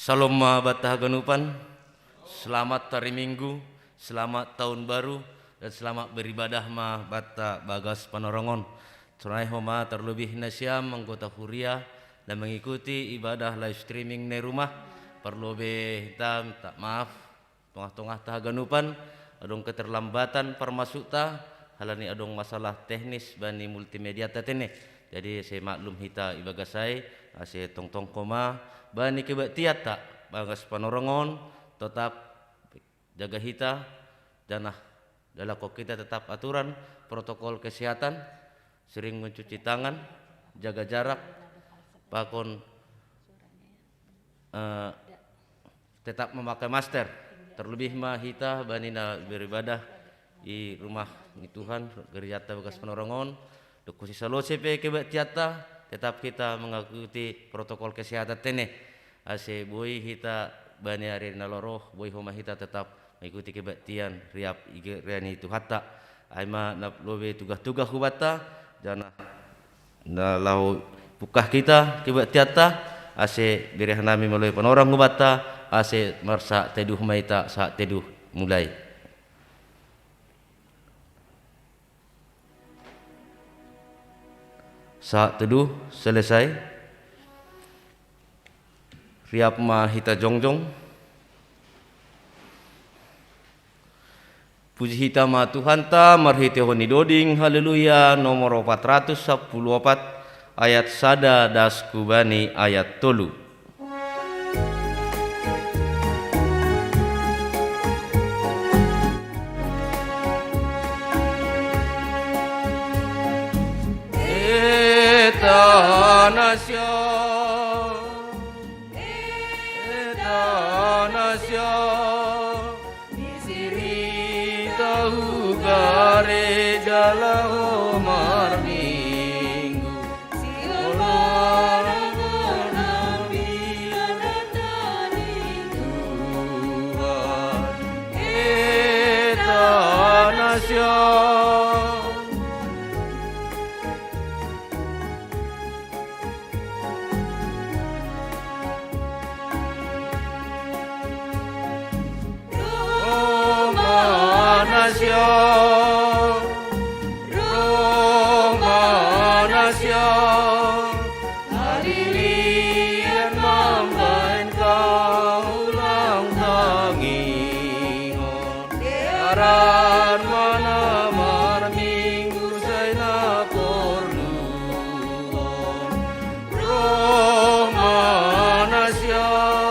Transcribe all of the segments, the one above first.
Salam batah ganupan, selamat hari Minggu, selamat tahun baru, dan selamat beribadah ma bata bagas panorongon. Tunai homa terlebih nasyam anggota Huria dan mengikuti ibadah live streaming di rumah. Perlu hitam tak maaf, tengah-tengah tah ganupan, adong keterlambatan permasuk ta, halani adong masalah teknis bani multimedia tatene. Jadi saya maklum hita ibagas saya tong koma bani kebaktiat tak bagas panorongon tetap jaga hita dan dalam kok kita tetap aturan protokol kesehatan, sering mencuci tangan, jaga jarak, pakon tetap memakai masker. Terlebih mah hita bani na beribadah di rumah ni Tuhan gereja bagas panorongon. Dokusi salo CP kebaktiata tetap kita mengikuti protokol kesehatan tene. Ase boy hita bani hari naloroh boy homa hita tetap mengikuti kebaktian riap igeriani itu hatta aima na lobe tugas-tugas hubata jana na lau bukah kita kebaktiata ase bireh nami melalui panorang hubata ase marsa teduh maita saat teduh mulai. Saat teduh selesai, riap ma hita jongjong, puji hita ma Tuhan ta marhite honi doding haleluya nomor 414 ayat sada das kubani ayat tolu. Nation, disiri tahu gare jalau marminggu, siolong nabi datani Tuhan, eta nation. Roma Nation, hadirian mambain kau ulang tangingon, daran mana marminggu saya na porluon, Roma Nation.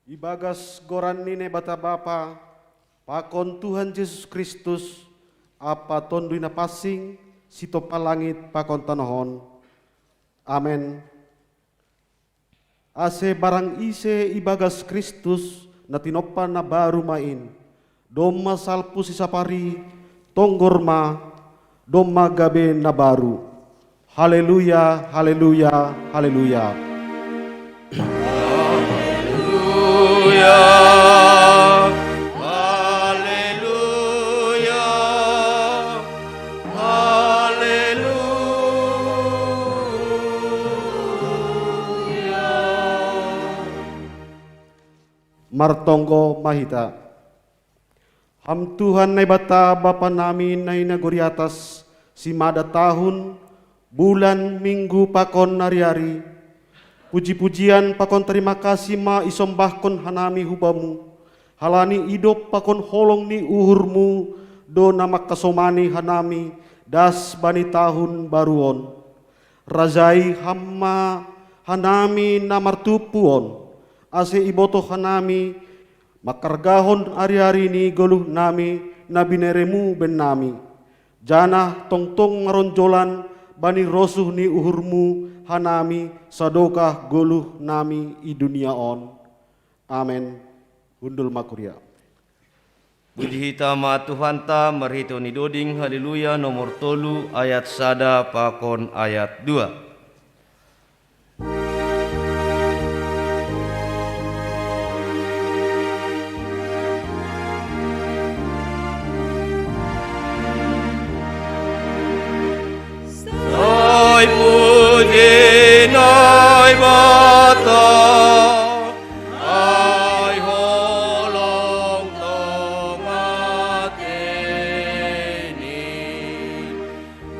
Ibagas goran nine bata bapa, pakon Tuhan Yesus Kristus, apa tonduina pasing, sitopa langit pakon tanohon. Amen. Ase barang ise ibagas Kristus, na tinopa na baru main, doma salpu sisapari, tonggorma, doma gabe na baru. Haleluya, haleluya, haleluya. Haleluya, haleluya. Martonggo mahita. Ham Tuhan nai bata bapa namin nai naguri atas simada tahun, bulan, minggu pakon hari-hari. Puji-pujian pakon terima kasih ma isombahkon hanami hubamu. Halani idop pakon holong ni uhurmu, do nama kasomani hanami das bani tahun baruon. Razai hamma hanami namartupuon, ase iboto hanami, makargahon ari-ari ni goluh nami, nabineremu ben nami. Jana tong-tong ngaronjolan, bani rosuh ni uhurmu, hanami, sadokah goluh nami i dunia on. Amen. Undul makuria. Puji hita ma Tuhan ta marhito ni doding haleluya nomor tolu ayat sada pakon ayat 2. Noi puji noi bata ai holong tomateni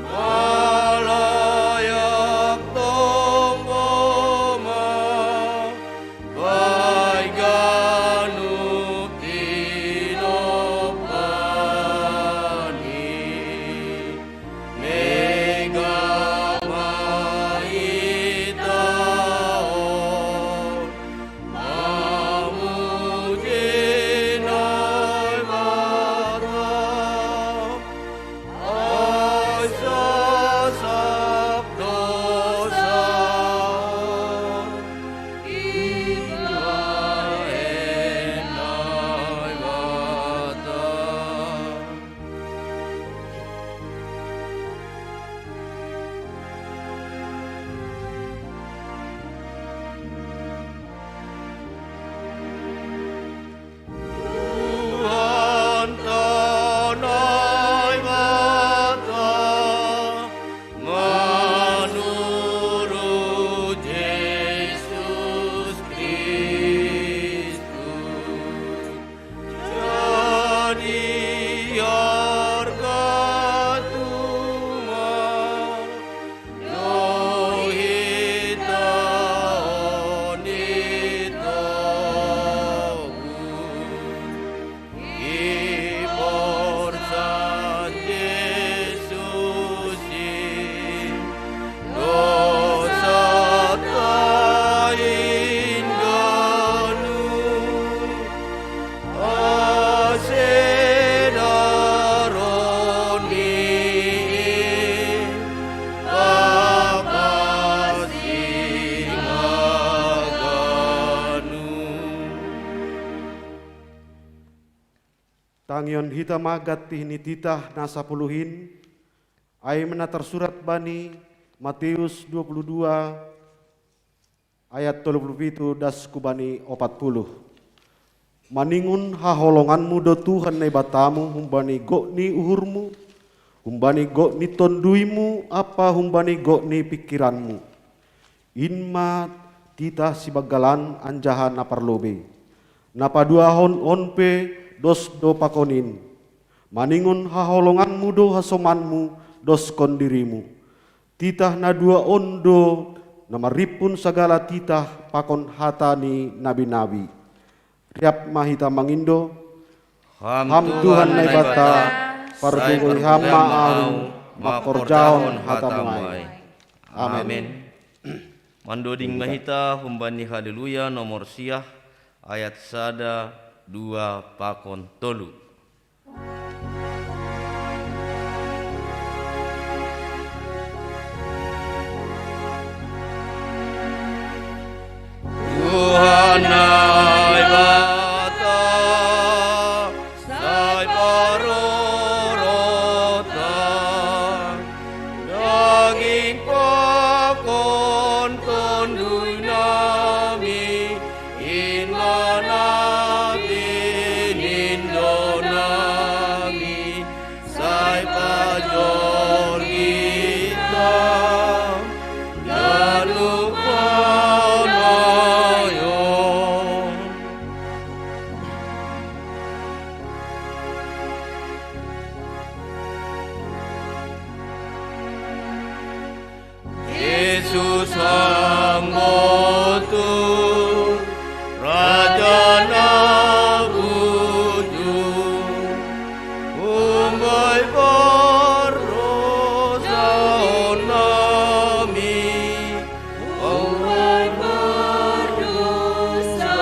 malayak tomboma bai ganu kinopani mega Tangion hita magat tihni titah nasa puluhin, ay menatar surat bani Matius 22 ayat 37 das kubani 40. Maningun haholonganmu do Tuhan na batamu humbani go ni uhurmu, humbani go ni tonduimu apa humbani go ni pikiranmu. Inma titah sibagalan anjahan naparlobe. Napaduahon onpe dos do pakonin, maningun haholonganmu do hasomanmu dos kondirimu. Titah na dua ondo namaripun segala titah pakon hatani nabi-nabi. Riap mahita mangindo, ham Tuhan na bata, pardugoy hama au, makorjahon hatamai. Amin. Mandoding mahita humbani haleluya nomor siah ayat sada 2 pakon tolu. Tuhan ai bata sai parorota daging pakon tondui nami in manabi nindo nami sai pajor kita dan lupa Yesus Hambotu Raja Nabuju Umbai Barosa Onami Umbai Barosa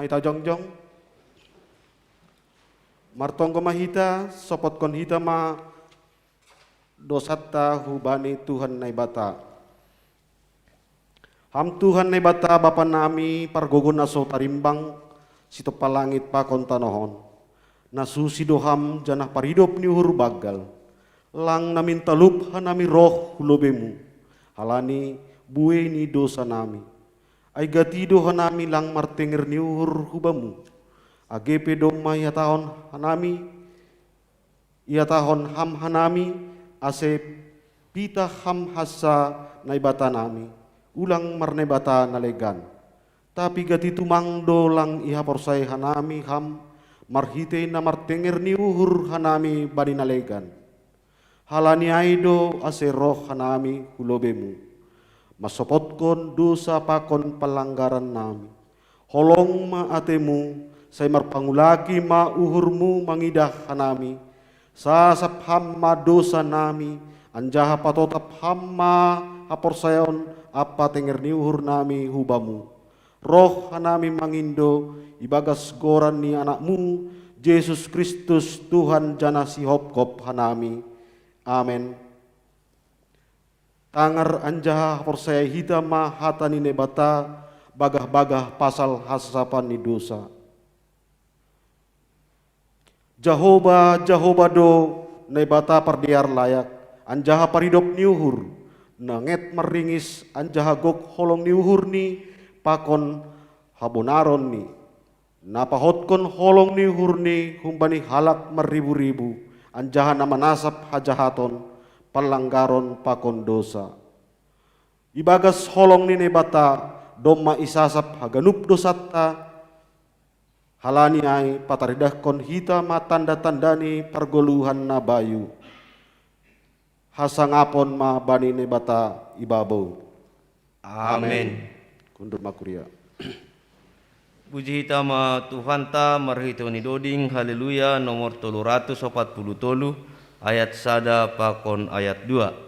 mahita jongjong. Martongko mahita sopot kon hita ma dosatta hubani Tuhan nai bata. Ham Tuhan nai bata Bapa nami pargogon aso tarimbang sito palangit pakon tanohon. Nasusi doham janah paridop ni uhur bagal. Lang namin talup hanami roh hulobemu. Halani buwe ni dosa nami. Ay gatido hanami lang martenger ni uhur hubamu. Agepe doma ia tahon ham hanami ase pita ham hasa naibata nami. Ulang marnebata nalegan. Tapi gati tumangdo lang iha porsai hanami ham marhite na martenger ni uhur hanami bani nalegan. Halani aido ase roh hanami hulobemu. Masopotkon dosa pakon pelanggaran nami. Holong ma atemu say marpangulaki ma uhurmu mangidah hanami. Sasap hamma dosa nami anjaha patotap hamma aporsayon apa tenger ni uhur nami hubamu. Roh hanami mangindo ibagas goran ni anakmu Yesus Kristus Tuhan jana si hopkop hanami. Amen. Tangar anjaha porsaya hita ma hatani nebata bagah-bagah pasal hasapan ni dosa. Jahoba do nebata pardiar layak anjaha paridop ni uhur nanget meringis anjaha gok holong ni uhur ni pakon habonaron ni napahotkon holong ni uhur ni humbani halak meribu-ribu anjaha nama nasab hajahaton palanggaron pakon dosa. Ibagas holong ni nebata doma isasap haganup dosatta halani ai pataridahkon hita ma tanda-tandani pergoluhan na bayu. Hasangapon ma bani nebata ibabau. Amin. Kundur makuria. Puji hita ma Tuhan ta marhito ni doding haleluya nomor 343 ayat sada pakon ayat 2.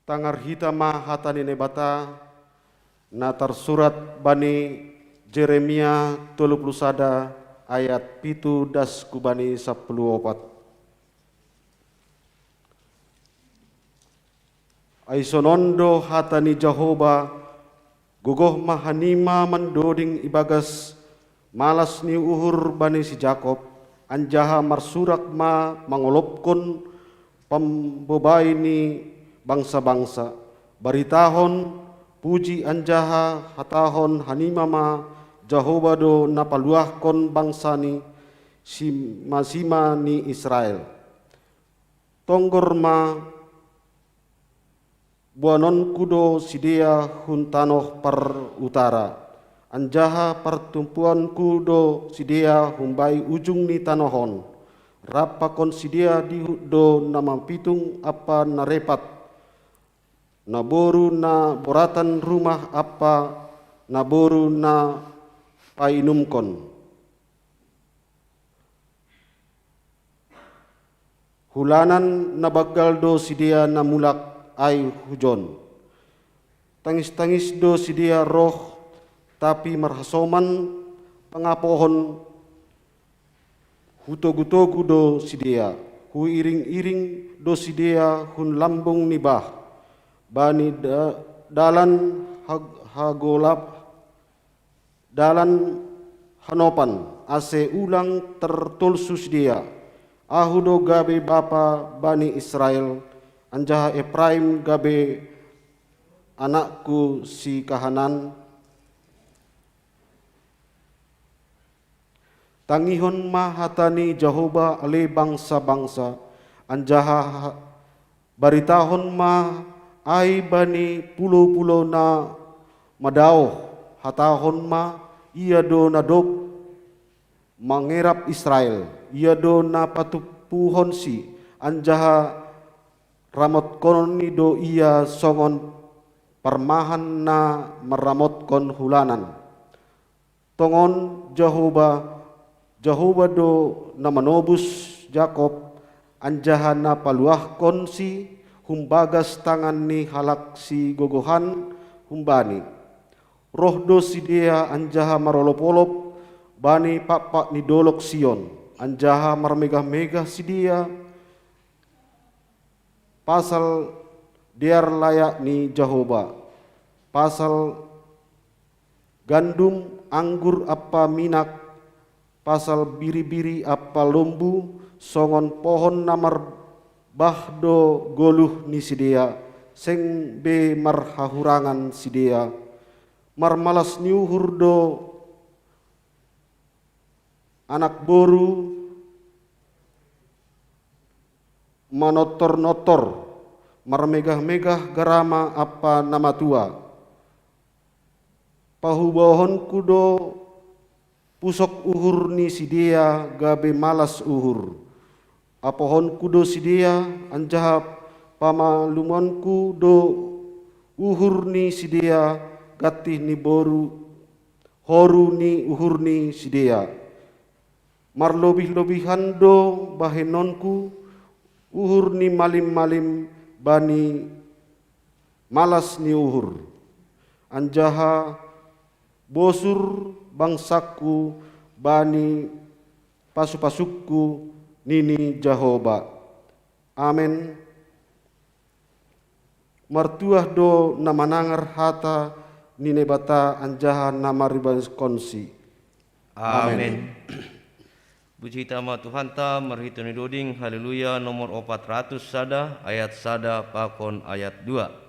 Tangar hita ma hatani nebata na tersurat bani Jeremia 31 ayat pitu das kubani 10 opat. Aisonondo hatani Jehoba gugoh mahanima mandoding ibagas malas ni uhur bani si Jakob anjaha marsurak ma mangolopkon pambobai ni bangsa-bangsa baritahon puji anjaha hatahon hanimama Jehoba do napaluahkon bangsani sima ni Israel. Tonggor ma buanon kudo sidea hun tanoh par utara. Anjaha pertumpuan kudo sidea humbai ujung ni tanohon. Rapakon sidea dihudo nama pitung apa narepat. Naboru na boratan rumah apa naboru na painumkon. Hulanan nabagal do sidia namulak ay hujon. Tangis-tangis do sidia roh tapi marhasoman pangapohon hutogu-togu do sidia. Hu iring-iring do sidia hun lambung nibah. Bani dalan hagolap dalan hanopan ase ulang tertulsus dia. Ahudo gabe bapa Bani Israel, anjaha Efraim gabe anakku si kahanan. Tangihon mahatani Jehovah ale bangsa-bangsa, anjaha baritahon ma ai bani pulau-pulau na madao, hatahon ma ia do nadok mangerap Israel. Ia do na patupuhon si anjaha ramot kon ni do ia songon parmahan na meramot kon hulanan. Tongon Jehovah do na manobus Jakob anjaha na paluah kon si humbagas tangan ni halak si gogohan humbani. Roh do si dia anjaha marolop-olop bani papak ni dolok Sion. Anjaha marmegah-megah si dia pasal diar layak ni Jehovah. Pasal gandum anggur apa minak, pasal biri-biri apa lombu, songon pohon namar bahdo goluh ni si dia, seng be marhahurangan si dia, marmalas niuhur do anak boru manotor-notor marmegah-megah garama apa nama tua. Pahubohon kudo pusok uhur ni si dia gabe malas uhur. Apohon kudo si dia anjaha pamalumon kudo uhur ni si dia gatih ni boru horu ni uhur ni si dia. Marlobih-lobihan do bahenonku uhur ni malim-malim bani malas ni uhur. Anjaha bosur bangsaku bani pasu-pasukku nini Jehovah. Amin. Martuah do namanangar hata nine bata anjaha nama ribas konsi. Amin. Puji tama Tuhan ta merhituni doding haleluya nomor 400 sada ayat sada pakon ayat 2.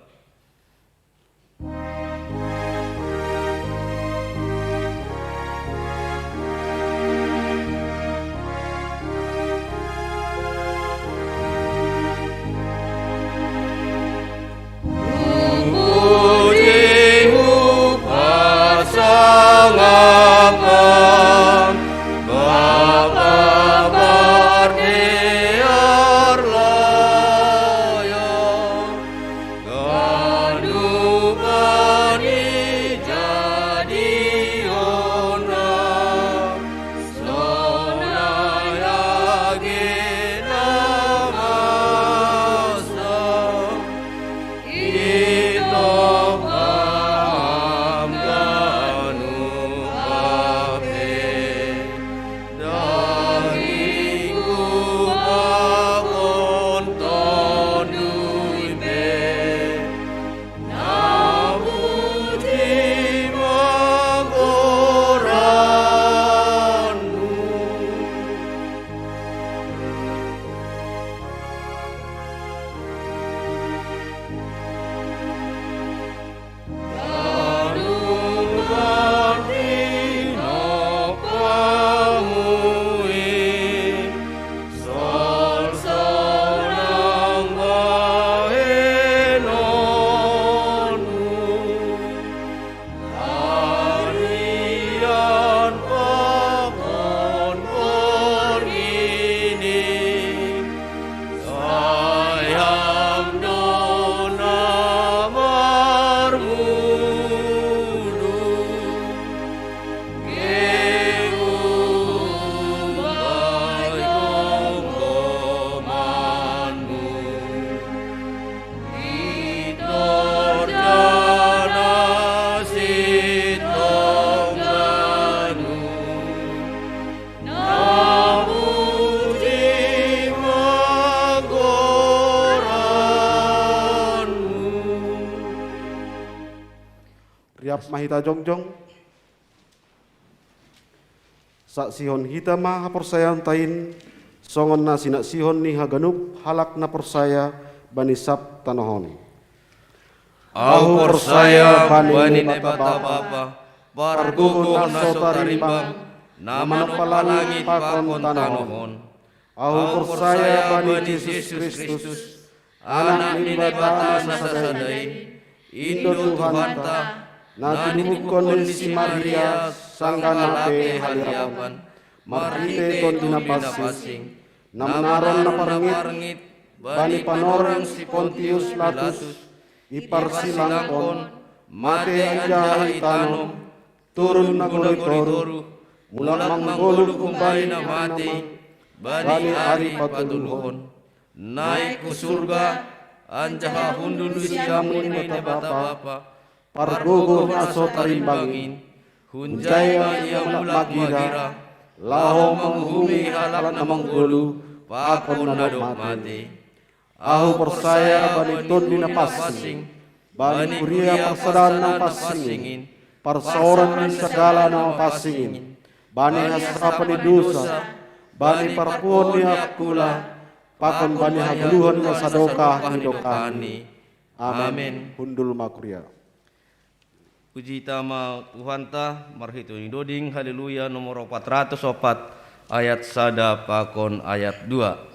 Riap mahita jongjong. Sak sihon hita ma haporsayan tain songon na sinak sihon ni haganup halak na porsaya banisap tanohon. Au porsaya bani nebata bapa pargugo naso tarimbang nama palangit pakon tanohon. Au porsaya bani Yesus Kristus anak ni nebata nasasadai Indo Tuhanta na tinubukon ni si Maria sanggana pe halirapan marite kon dinapasing namnaron na parangit bani panorang si Pontius Pilatus iparsilangkon mate anja itanom turun na goritoru mulak manggoluk kumbay na mati bani ari patuluhon naik ku surga anja hundul siamun ni nebata bapa pargogo naso tarimbangin hunjaya ia mulak magira laho menghumi halak na manggolu pakon nadok mati. Ahu persaya bani ton dinapasing bani kuria persadaan na pasingin parsoran ni segala na pasingin bani hasrapa ni dosa bani parpuon ni akula pakon bani hagluhan na sadoka hidokani. Amin. Hundul makuria. Puji tama Tuhan ta marhitu ni doding haleluya nomor 404 ayat sada pakon ayat 2.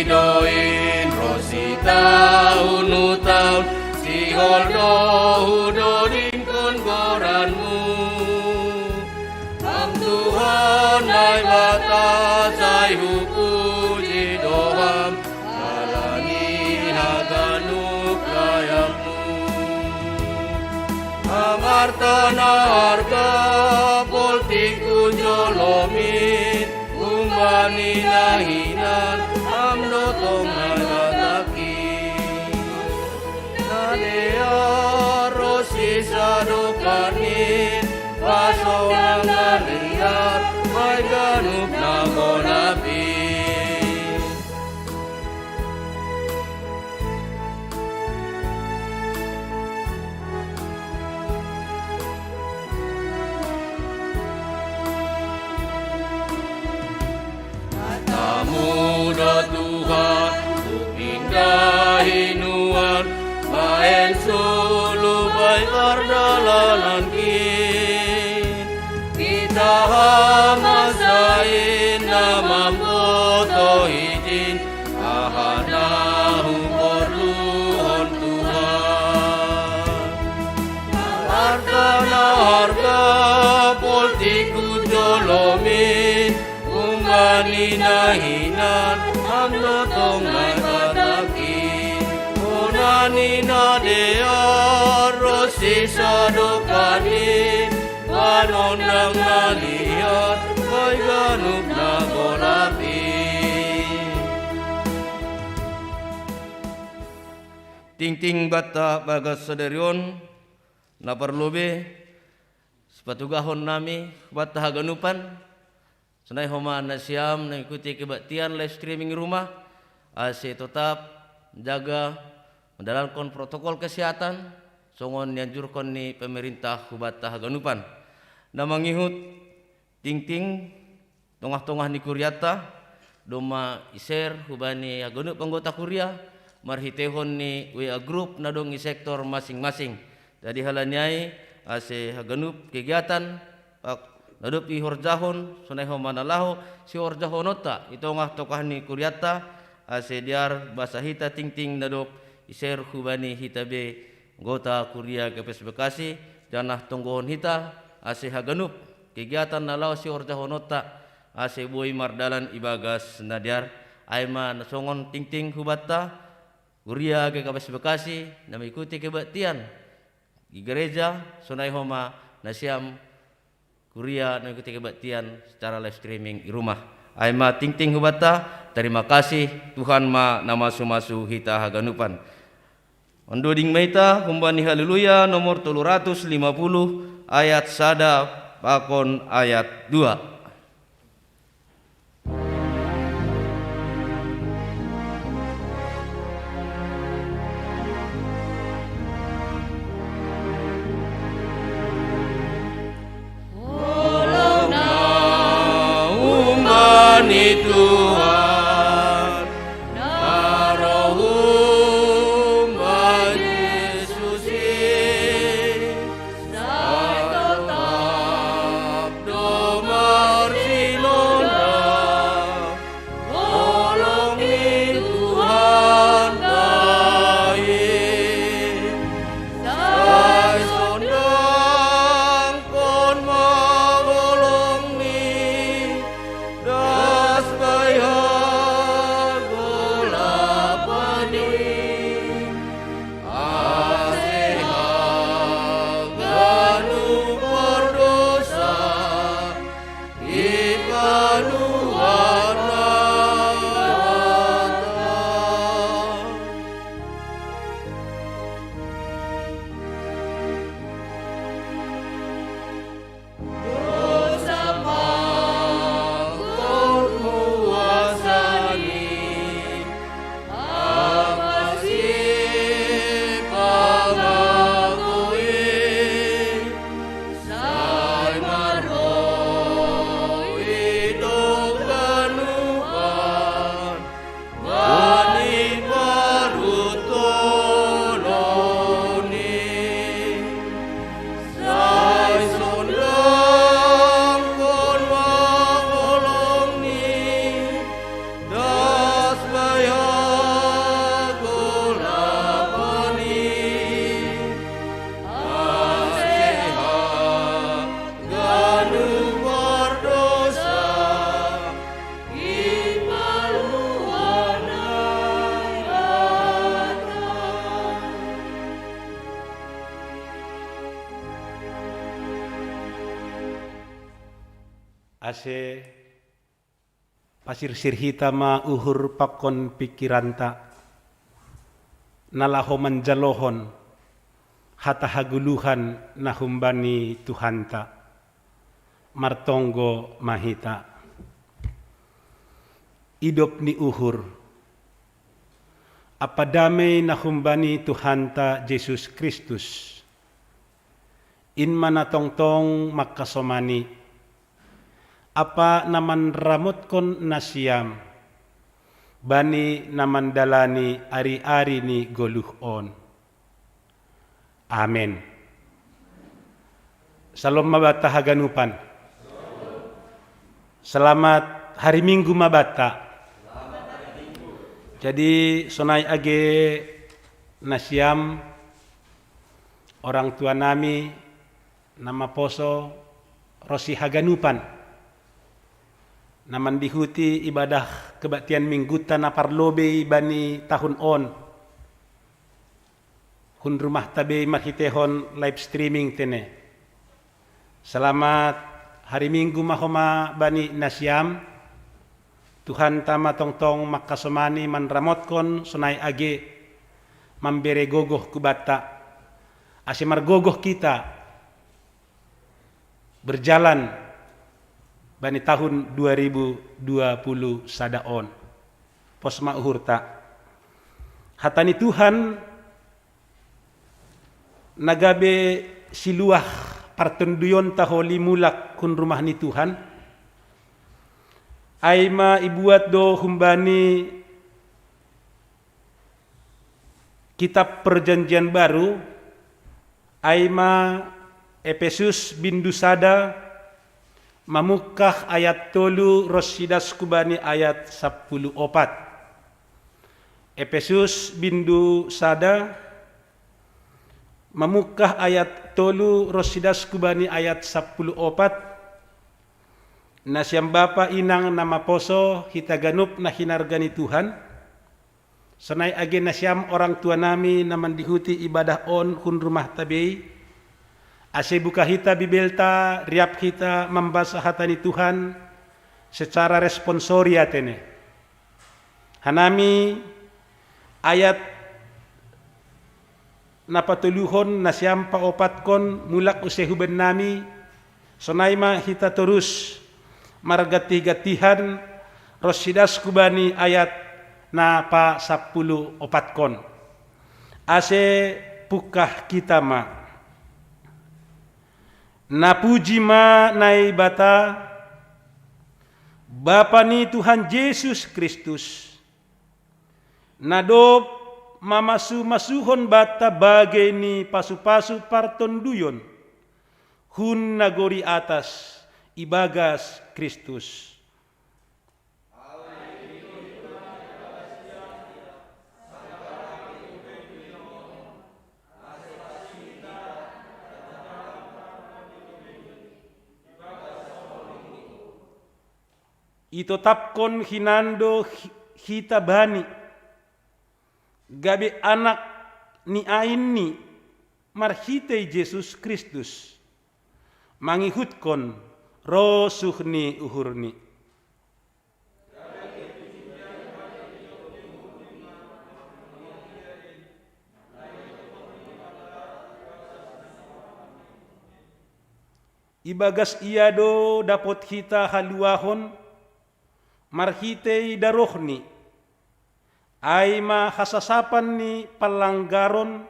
Doin rosita unu taun si holdo hudoding kon goranmu am Tuhan ay bata say hupuji doham jalani haganuk layakmu amarta na harga poltik kunjolomin umbani nahinan amno tong nagataki nadea rosi sadokanin pasonang naliyar may ganup na gonapi. Muda Tuhan upindahinuan maen sulu bay pardalanan kin kita hamasain nama moto hijin ahanahu porluhon Tuhan harta na harga poltiku jolomin umbani nahinan amno tong nagataki onani nadea rosi sadokani panondang nalihat may ganup na gonapi. Ting-ting bata bagas sadarion na parlobe sepatugahon nami bata haganupan Sunai homa nasiam mengikuti kebaktian live streaming rumah, AC tetap jaga menjalankan protokol kesehatan, songon dianjurkan ni pemerintah Hubata Haganupan. Nama ngihut ting-ting tongah-tongah ni kuryata, doma iser hubani Haganup anggota kuria, marhitehon ni WA group na dong i sektor masing-masing. Jadi halanyai AC Haganup kegiatan Nadup i horjahon sunai ho manalaho si horjahonota itu ngah tokah ni kuryata ase diar bahasa hita ting-ting nadup iser hubani hitabe gota kuria kepes Bekasi janah tonggohon hita ase Haganup kegiatan nalau si horjahonota ase boy mardalan ibagas nadiar aima nasongon ting-ting hubata kuria ke kepes Bekasi na mengikuti kebaktian di gereja sunai homa nasiam kuria mengikuti kebaktian secara live streaming di rumah. Aima ting-ting hubata, terima kasih Tuhan ma nama sumasu hita Haganupan. Ondoding Maita kumbani haleluya nomor 350 ayat sada pakon ayat 2. Tuhan, narohum Yesus tetap domar silona, tolongi Tuhan baik, sai sondang kon magolong ni das bayar bola pani asehal ganu berdosa ibanu warna dosa makon kuasani apasi pangakui sai maroi doganuan bani marutoloni sai sondang kon magolong ni das bayar bola pani asehal ganu berdosa ibanu warna Ase pasir sirhita ma uhur pakon pikiranta nalaho manjalohon hata haguluhan nahumbani Tuhanta martonggo mahita idop ni uhur apa damai nahumbani Tuhanta Yesus Kristus in manatongtong makasomani apa naman ramot kon nasyam bani naman dalani ari-ari ni goluhon. Amen. Salam mabata haganupan. Selamat hari Minggu mabata. Jadi sonai age nasyam orang tua nami nama poso Rosi haganupan. Naman dihuti ibadah kebaktian minggutan aparlobe bani tahun on. Hun rumah tabe makitehon live streaming tene. Selamat hari Minggu mahoma bani nasyam. Tuhan tama tongtong makasomani manramotkon sonai age mambere gogoh kubata. Asimar gogoh kita berjalan bani tahun 2020 sadaon posma uhurta hatani Tuhan nagabe siluah partenduyon taholi mulak kun rumah ni Tuhan aima ibuat do humbani kitab perjanjian baru aima Efesus bindu sada mamukah ayat tolu rosidas kubani ayat 14. Efesus bindu sada mamukah ayat tolu rosidas kubani ayat 14. Nasyam bapa inang nama poso hitaganup na hinargani Tuhan. Sanai age nasyam orang tua nami naman dihuti ibadah on hun rumah tabei. Ase buka hita bibelta, riap kita membasa hatani Tuhan secara responsoria tene. Hanami ayat napatuluhon na siyam paopat kon mulak usehuben nami, sonay ma hita terus margati-gatihan rosidas kubani ayat na pa 10 kon. Ase pukah kita ma. Napuji ma nai bata Bapa ni Tuhan Yesus Kristus. Nadop mamasu-masuhon bata bagai ni pasu-pasu parton duyon. Hun nagori atas ibagas Kristus. Itotapkon hinando hita bani gabe anak ni ain ni marhitei Yesus Kristus mangihutkon rosuh ni uhurni. Ibagas iya do dapot hita haluahon marhitei darohni ay mahasasapan ni palanggaron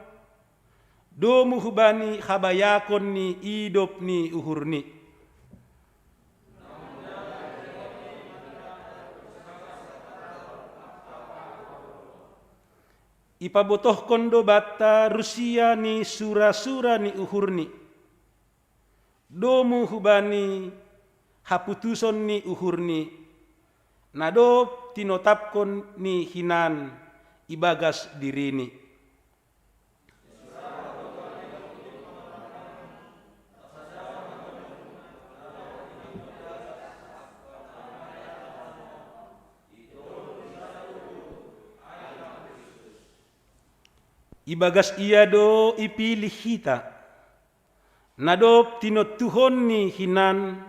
do muhubani habayakon ni idop ni uhurni. Ipabotohkon do bata Rusia ni sura-sura ni uhurni do muhubani haputuson ni uhurni. Nado tinotapkon ni hinan ibagas dirini. Ibagas iya do ipilih hita. Nado tinotuhon ni hinan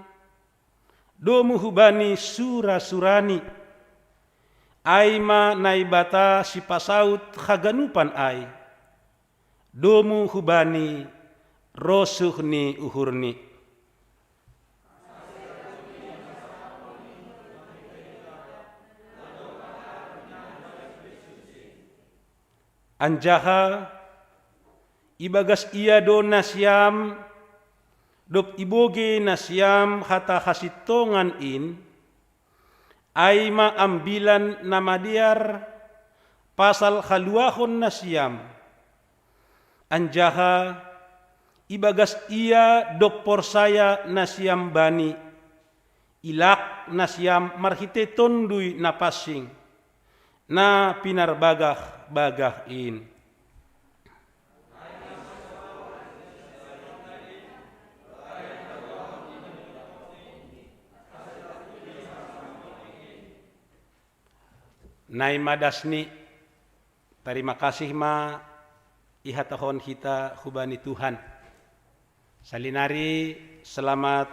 do muhubani sura-surani ay ma naibata si pasaut haganupan ay do muhubani rosuh ni uhurni. Anjaha ibagas iya do nasyam dop iboge nasyam hata hasitongan in ay maambilan namadiar pasal haluahon nasyam. Anjaha ibagas iya dop porsaya nasyam bani ilak nasyam marhite tondui napasing na pinarbagah-bagah in. Nai madasni, terima kasih ma ihatahon kita hubani Tuhan. Salinari selamat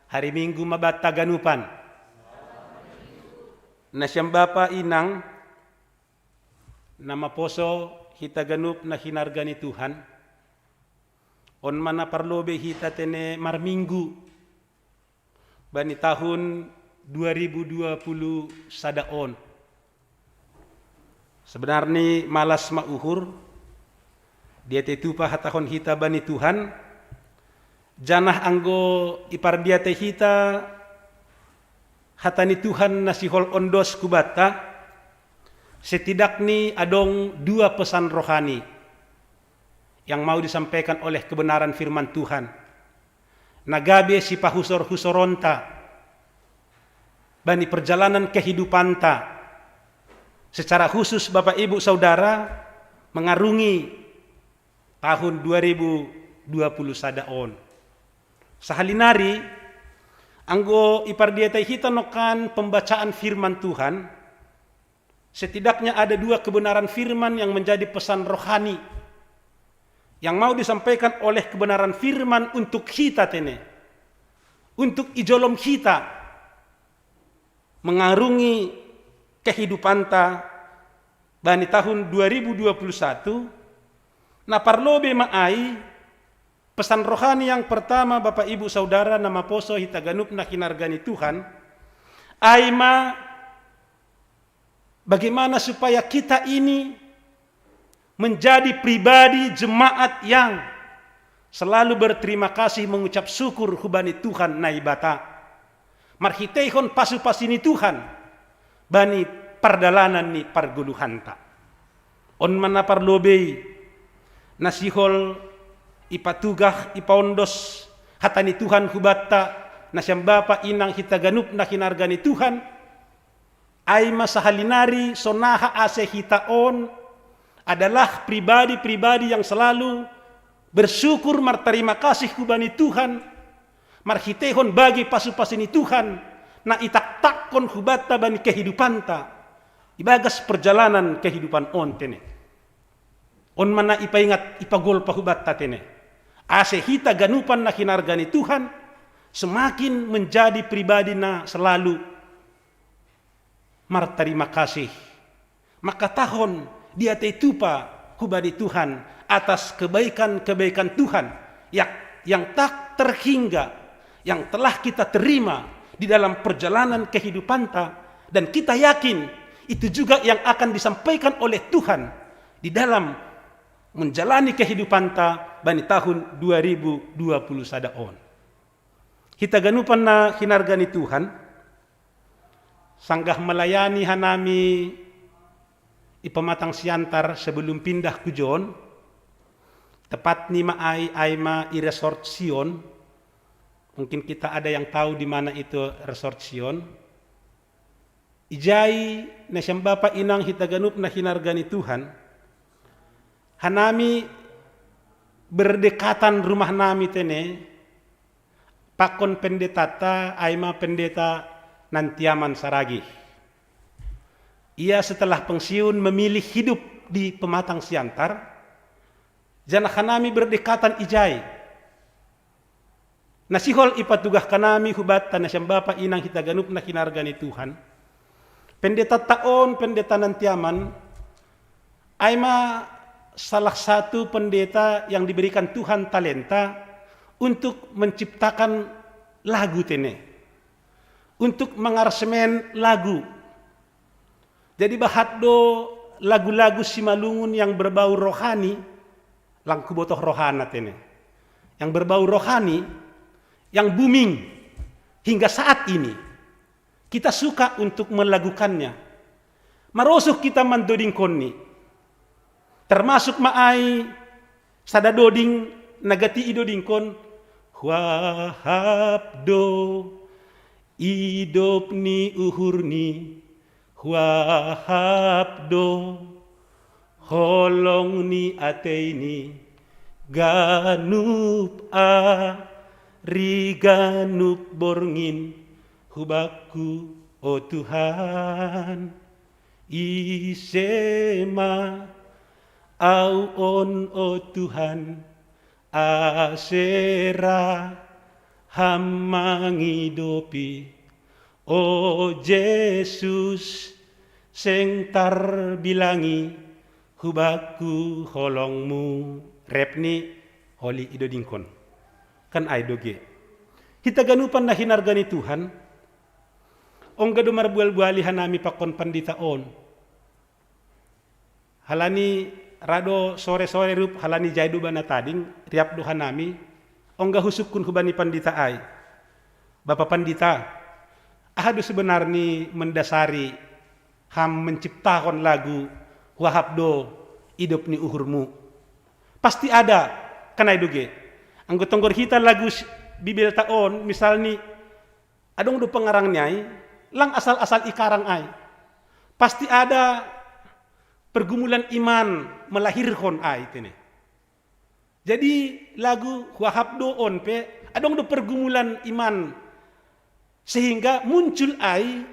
hari Minggu mabata ganupan. Nasyam Bapa inang nama poso hita ganup na hinargani Tuhan. On mana parlobe hita tene marminggu bani tahun 2020 sadaon. Sebenarnya malas mauhur dia tetupa hatahon hita bani Tuhan janah anggo ipar dia teh hita hatani Tuhan nasihol ondos kubata setidaknya adong 2 pesan rohani yang mau disampaikan oleh kebenaran firman Tuhan. Nagabe si pahusor-husoronta bani perjalanan kehidupanta. Secara khusus Bapak Ibu Saudara mengarungi tahun 2020 sadaon. Sahalinari anggo ipar dia teh hita nokan pembacaan firman Tuhan. Setidaknya ada 2 kebenaran firman yang menjadi pesan rohani yang mau disampaikan oleh kebenaran firman untuk kita tene. Untuk ijolom kita mengarungi kehidupan ta bani tahun 2021 Na parlobe maay pesan rohani yang pertama Bapak Ibu Saudara na maposo hitaganup na kinargani Tuhan ay bagaimana supaya kita ini menjadi pribadi jemaat yang selalu berterima kasih mengucap syukur hubani Tuhan na ibata. Marhitehon pasu-pasini Tuhan bani pardalanan ni parguluhanta. On mana parlobei nasihol ipatugah ipaondos hatani Tuhan hubata na siyang bapa inang hitaganup na kinargani Tuhan ay masahalinari sonaha ase hitaon adalah pribadi-pribadi yang selalu bersyukur marterima kasih hubani Tuhan marhitehon bagi pasu-pasini Tuhan na itaktakon hubata bani kehidupanta ibagas perjalanan kehidupan on tene. On mana ipaingat ipagol pahubata tene. Ase hita ganupan na kinargani Tuhan semakin menjadi pribadi na selalu marterima kasih. Maka tahun dia tetupa hubani Tuhan atas kebaikan-kebaikan Tuhan yang tak terhingga, yang telah kita terima di dalam perjalanan kehidupan dan kita yakin itu juga yang akan disampaikan oleh Tuhan di dalam menjalani kehidupan bani tahun 2020 sadaon. Kita ganupan na hinargani Tuhan sanggah melayani hanami ipamatang siantar sebelum pindah ke Jon tepat ni maay ma i resort Sion. Mungkin kita ada yang tahu di mana itu resort Sion. Ijai na siyang bapa inang hitaganup na hinargani Tuhan hanami berdekatan rumah nami tene pakon pendetata aima pendeta Nantiaman Saragi. Ia setelah pensiun memilih hidup di Pematang Siantar. Jana hanami berdekatan ijai. Nasihol ipatugah kanami hubata na siyang bapa inang hitaganup na kinargani Tuhan. Pendeta taon, pendeta Nantiaman aima salah satu pendeta yang diberikan Tuhan talenta untuk menciptakan lagu tene, untuk mengarsemen lagu. Jadi bahaddo lagu-lagu Simalungun yang berbau rohani, langku botoh rohana tene, yang berbau rohani, yang booming hingga saat ini. Kita suka untuk melakukannya. Marosuh kita mandodingkonni. Termasuk maai sadadoding nagati idodingkon wahabdo idop ni uhurni wahabdo holong ni ateini ganup riganup borngin hubaku o Tuhan isema au on o Tuhan asera hamangidopi o Yesus seng tarbilangi hubaku holongmu repni holi idodingkon kan aidoge kita ganupan na hinargani Tuhan ongga dumar bual-buali hanami pakon panditaon halani rado sore-sore rup halani jaidu bana tading riap duha nami ongga husukun hubani pandita ai. Bapak pandita, ahadu sebenarnya mendasari ham menciptakan lagu wahabdo hidup ni uhurmu. Pasti ada kanai duge. Anggo tonggor hita lagu bibil taon misalnya adong do pengarangnya ai, lang asal-asal ikarang ai. Pasti ada pergumulan iman melahirkan ai tene. Jadi lagu wahabdo on pe adong do pergumulan iman sehingga muncul ai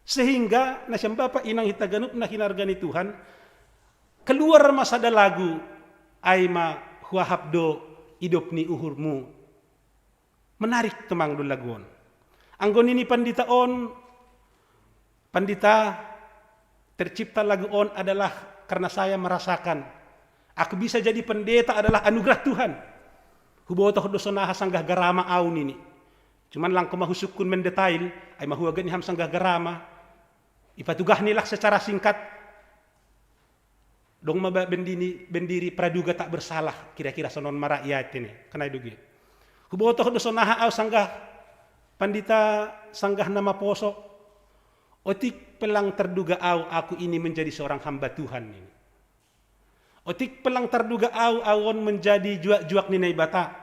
sehingga nasyam bapa inang hitaganup na hinargani Tuhan keluar masada lagu ai ma wahabdo hidup ni uhurmu. Menarik temang do laguon. Anggon ini pandita tercipta lagu on adalah karena saya merasakan Aku bisa jadi pendeta adalah anugerah Tuhan. Hubotoh dosonaha sanggah garama au nini. Cuman lang kumahusukun mendetail, ay mahuagan ni ham sanggah garama. Ipatugah nilak secara singkat. Dong bendiri praduga tak bersalah, kira-kira sonon marakyat ini. Kenai dugi. Hubotoh dosonaha au sanggah pandita sanggah nama poso. Otik pelang terduga au aku ini menjadi seorang hamba Tuhan ini. Otik pelang terduga au awon menjadi juak-juak ninai bata.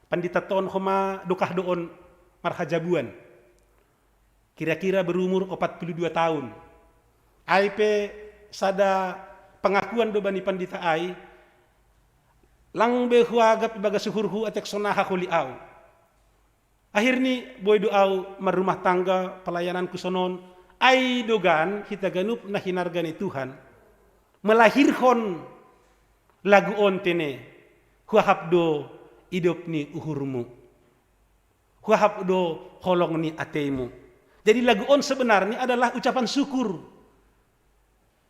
Pandita ton homa dukah doon marhajabuan. Kira-kira berumur 42 tahun. IP sada pengakuan do bani pandita ai lang behuagap ibaga suhurhu atek sonaha huli au. Akhirnya boy doau marumah tangga pelayanan kusonon ai dogan kita ganup na hinargani Tuhan melahirkan lagu on tene huahapdo hidup ni uhurmu, huahapdo holong ni ateimu. Jadi lagu on sebenarnya adalah ucapan syukur.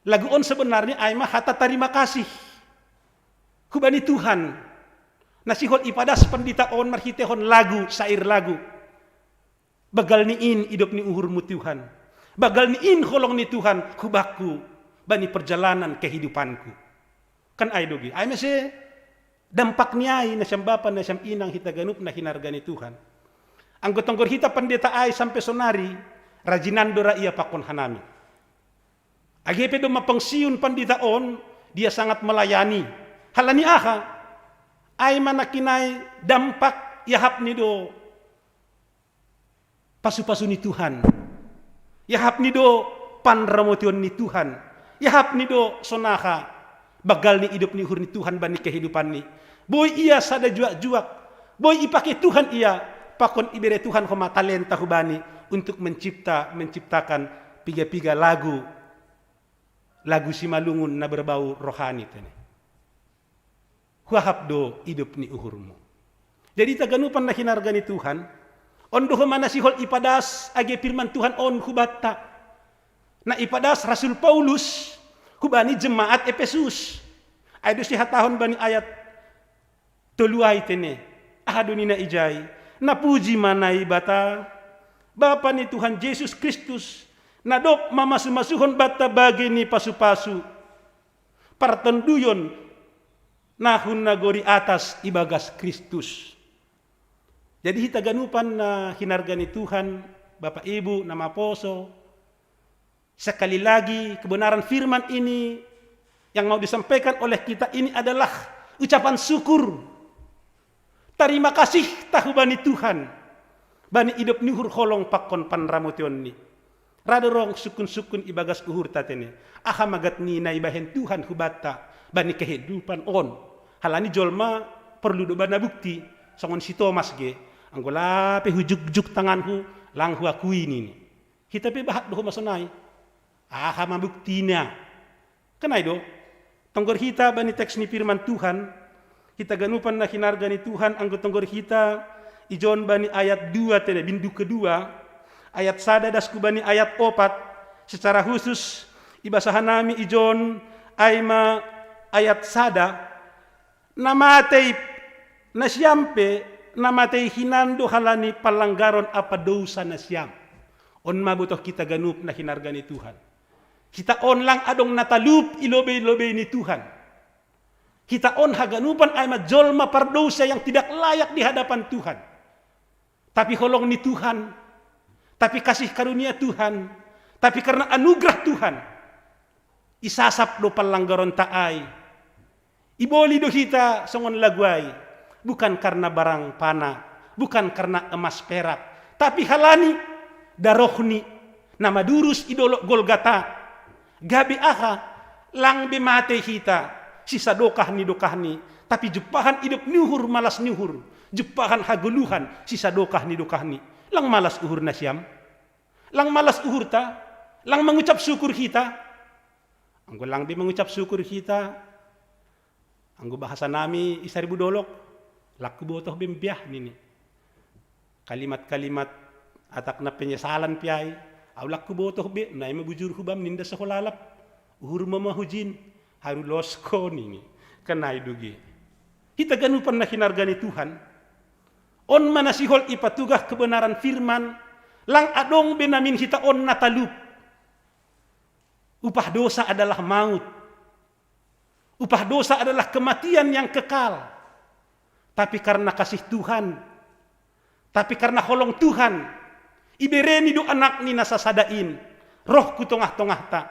Lagu on sebenarnya aimah hata terima kasih kubani Tuhan. Nasihon ipadas pendita on marhitehon lagu, sair lagu. Bagal niin hidup ni uhurmu Tuhan. Bagal niin holong ni Tuhan kubaku bani perjalanan kehidupanku. Kan ay dogi. Ay masih dampak niay na siyang bapa na siyang inang hitaganop na hinargani Tuhan. Ang gotong hita pendeta ay sampai sonari rajinando ra iya pakon hanami. Agepe do mapangsiun pandita on dia sangat melayani. Halani aha ay manakinay dampak yahap ni do pasu-pasu ni Tuhan. Yahap ni do panramotion ni Tuhan. Yahap ni do sonaka bagal ni hidup ni hur ni Tuhan bani kehidupan ni. Boy iya sada juak-juak. Boy ipake Tuhan iya pakon ibere Tuhan homa talenta hubani untuk menciptakan piga-piga lagu simalungun na berbau rohani tene. Huahap do hidup ni uhurmu. Jadi taganupan na hinargani Tuhan. Ondo mana sihol ipadas age firman Tuhan on hubata. Na ipadas Rasul Paulus hubani jemaat Efesus. Aydo siya tahun bani ayat tuluay tene. Ahadunina ijay. Napuji manay bata. Bapa ni Tuhan Yesus Kristus. Nadok mamasumasuhon bata bagi ni pasu-pasu. Partenduyon. Nahun nagori atas ibagas Kristus. Jadi hitaganupan na hinargani Tuhan. Bapak Ibu nama poso. Sekali lagi kebenaran firman ini yang mau disampaikan oleh kita ini adalah ucapan syukur. Terima kasih tahu bani Tuhan. Bani hidup nuhur holong pakon panramotion ni. Radorong sukun-sukun ibagas uhur tatene. Aha magat ni na ibahen Tuhan hubata bani kehidupan on. Halani jolma perlu do bana bukti songon si Thomas ge. Anggola pe hujuk-juk tanganku lang huakui ni. Kita pe bahat do masonai. Aha mabuktinya. Kenai do? Tonggor kita bani teks ni firman Tuhan. Kita ganupan na hinargani Tuhan. Anggo tonggor kita. Ijon bani ayat 2 tene. Bindu kedua. Ayat sada dasku bani ayat 4. Secara khusus. Ibasahan nami ijon. Aima ayat sada. Namatay. Nasyampe. Namatay hinando halani palanggaron apa dosa nasyam. On mabutoh kita ganup na hinargani Tuhan. Kita on lang adong natalup ilobe-ilobe ni Tuhan. Kita on haganupan ay majolma pardosa yang tidak layak di hadapan Tuhan. Tapi holong ni Tuhan. Tapi kasih karunia Tuhan. Tapi karena anugerah Tuhan. Isasap do palanggaron taay. Iboli do kita songon lagway. Bukan karena barang pana. Bukan karena emas perak. Tapi halani darohni. Nama durus idolok Golgata. Gabi aha lang bimate hita sisa dokah ni tapi jepahan hidup nuhur malas nuhur jepahan haguluhan sisa dokah ni lang malas uhur nasyam lang malas uhur ta lang mengucap syukur kita anggo lang bi mengucap syukur kita anggo bahasa nami isaribu dolok laku botoh bimbiah nini kalimat-kalimat atak na penyesalan piai awlak ku botoh be naima bujur hubam ninda sekolalap uhur mama hujin haru losko nini Kenai dugi. Hita ganupan na hinargani Tuhan. On manasihol ipatugah kebenaran firman. Lang adong benamin hita on natalup. Upah dosa adalah maut. Upah dosa adalah kematian yang kekal. Tapi karena kasih Tuhan, tapi karena holong Tuhan, ibereni do anak ni nasasadain, roh ku tongah-tongah ta.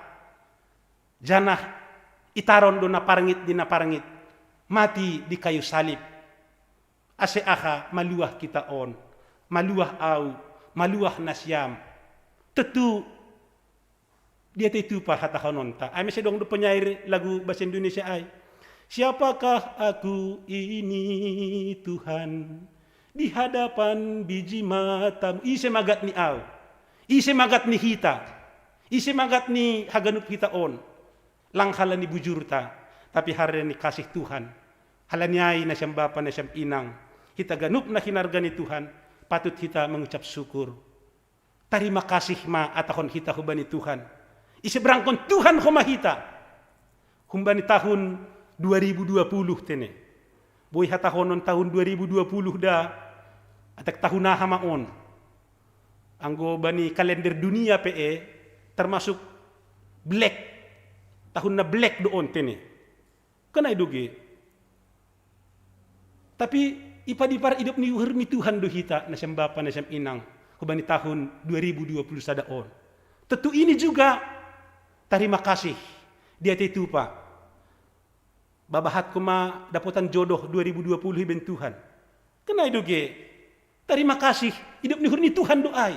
Janah itaron do naparangit di naparangit, mati di kayu salib. Ase aha maluah kita on, maluah au, maluah nasyam. Tentu dia itu pa hatahonon ta. Ay masih dong do penyair lagu bahasa Indonesia ay. Siapakah aku ini Tuhan di hadapan biji matamu. Ise magat ni au. Ise magat ni hita. Ise magat ni haganup kita on. Lang hala ni bujurta. Tapi hari ni kasih Tuhan. Hala ni ay na siyang bapa na siyang inang. Kita ganup na hinarga ni Tuhan. Patut kita mengucap syukur. Terima kasih ma atahon kita huban ni Tuhan. Ise berangkon Tuhan humahita. Humban ni tahun 2020 tene. Boy hatahonon tahun 2020 dah. Atak tahun nahamaon. Anggo bani kalender dunia PE termasuk black. Tahun na black doon tene. Kanay dugi. Tapi ipadipar hidup ni uhurmi Tuhan do hita na siyang bapa na siyang inang. Kubani tahun 2020 sadaon. Tentu ini juga terima kasih. Dia itu pa. Babahat ko ma daputan jodoh 2020 iben Tuhan. Kenai doge. Terima kasih. Hidup ni hurni Tuhan doai.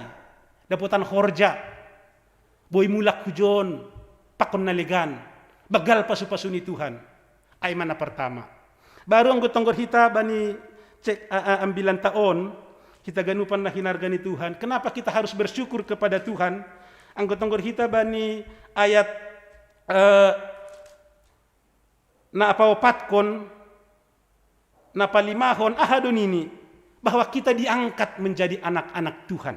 Daputan horja. Boy mulak hujon. Pakon naligan. Bagal pasu-pasu ni Tuhan. Ay mana pertama. Baru ang gotong hita bani cek ambilan taon. Kita ganupan na hinarga ni Tuhan. Kenapa kita harus bersyukur kepada Tuhan? Ang gotong hita bani ayat na apawapatkon, na palimahon, ahadon ini, bahwa kita diangkat menjadi anak-anak Tuhan.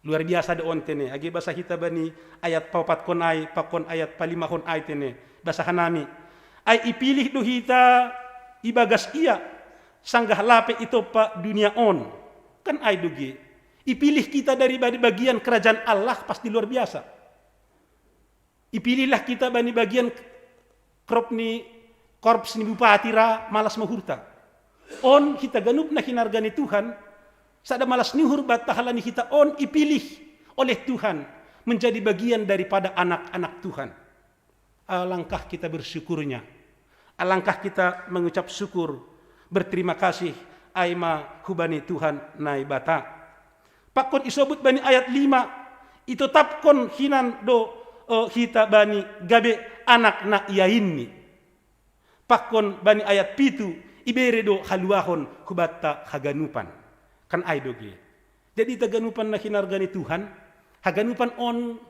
Luar biasa doon tene. Agi basa kita bani ayat pawapatkon ay, pakon ayat palimahon ay tene. Basahan nami. Ay ipilih do hita, ibagas iya, sanggah lape ito pa dunia on. Kan ay dugi. Ipilih kita dari bagian kerajaan Allah, pasti luar biasa. Ipilihlah kita bani bagian krop ni korps ni bupati ra malas mahurta. On kita ganup na hinarga ni Tuhan. Sada malas nihur batahala ni kita on ipilih oleh Tuhan menjadi bagian daripada anak-anak Tuhan. Alangkah kita bersyukurnya. Alangkah kita mengucap syukur. Berterima kasih. Aima hubani Tuhan nai bata. Pakon isobut bani ayat 5. Itu tapkon hinan do hita bani gabe anak na iainni. Pakon bani ayat pitu ibere do haluahon hubata haganupan. Kan ay dogi. Jadi taganupan na hinarga ni Tuhan. Haganupan on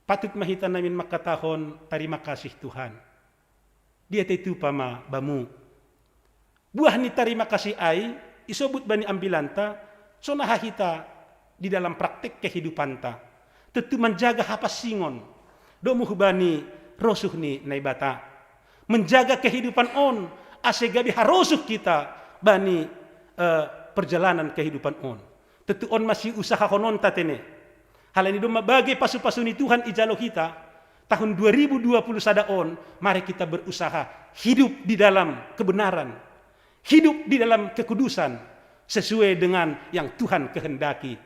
patut mahita namin makatahon terima kasih Tuhan. Dia itu pama bamu. Buah ni terima kasih ay isobut bani ambilanta so nahahita di dalam praktik kehidupan ta. Tentu menjaga hapas singon. Do muhubani rosuh ni naibata. Menjaga kehidupan on. Ase gabi harosuh kita bani perjalanan kehidupan on. Tentu on masih usaha honon tatene. Hal ini doma bagi pasu-pasu ni Tuhan ijalo kita. Tahun 2020 sadaon. Mari kita berusaha hidup di dalam kebenaran. Hidup di dalam kekudusan. Sesuai dengan yang Tuhan kehendaki.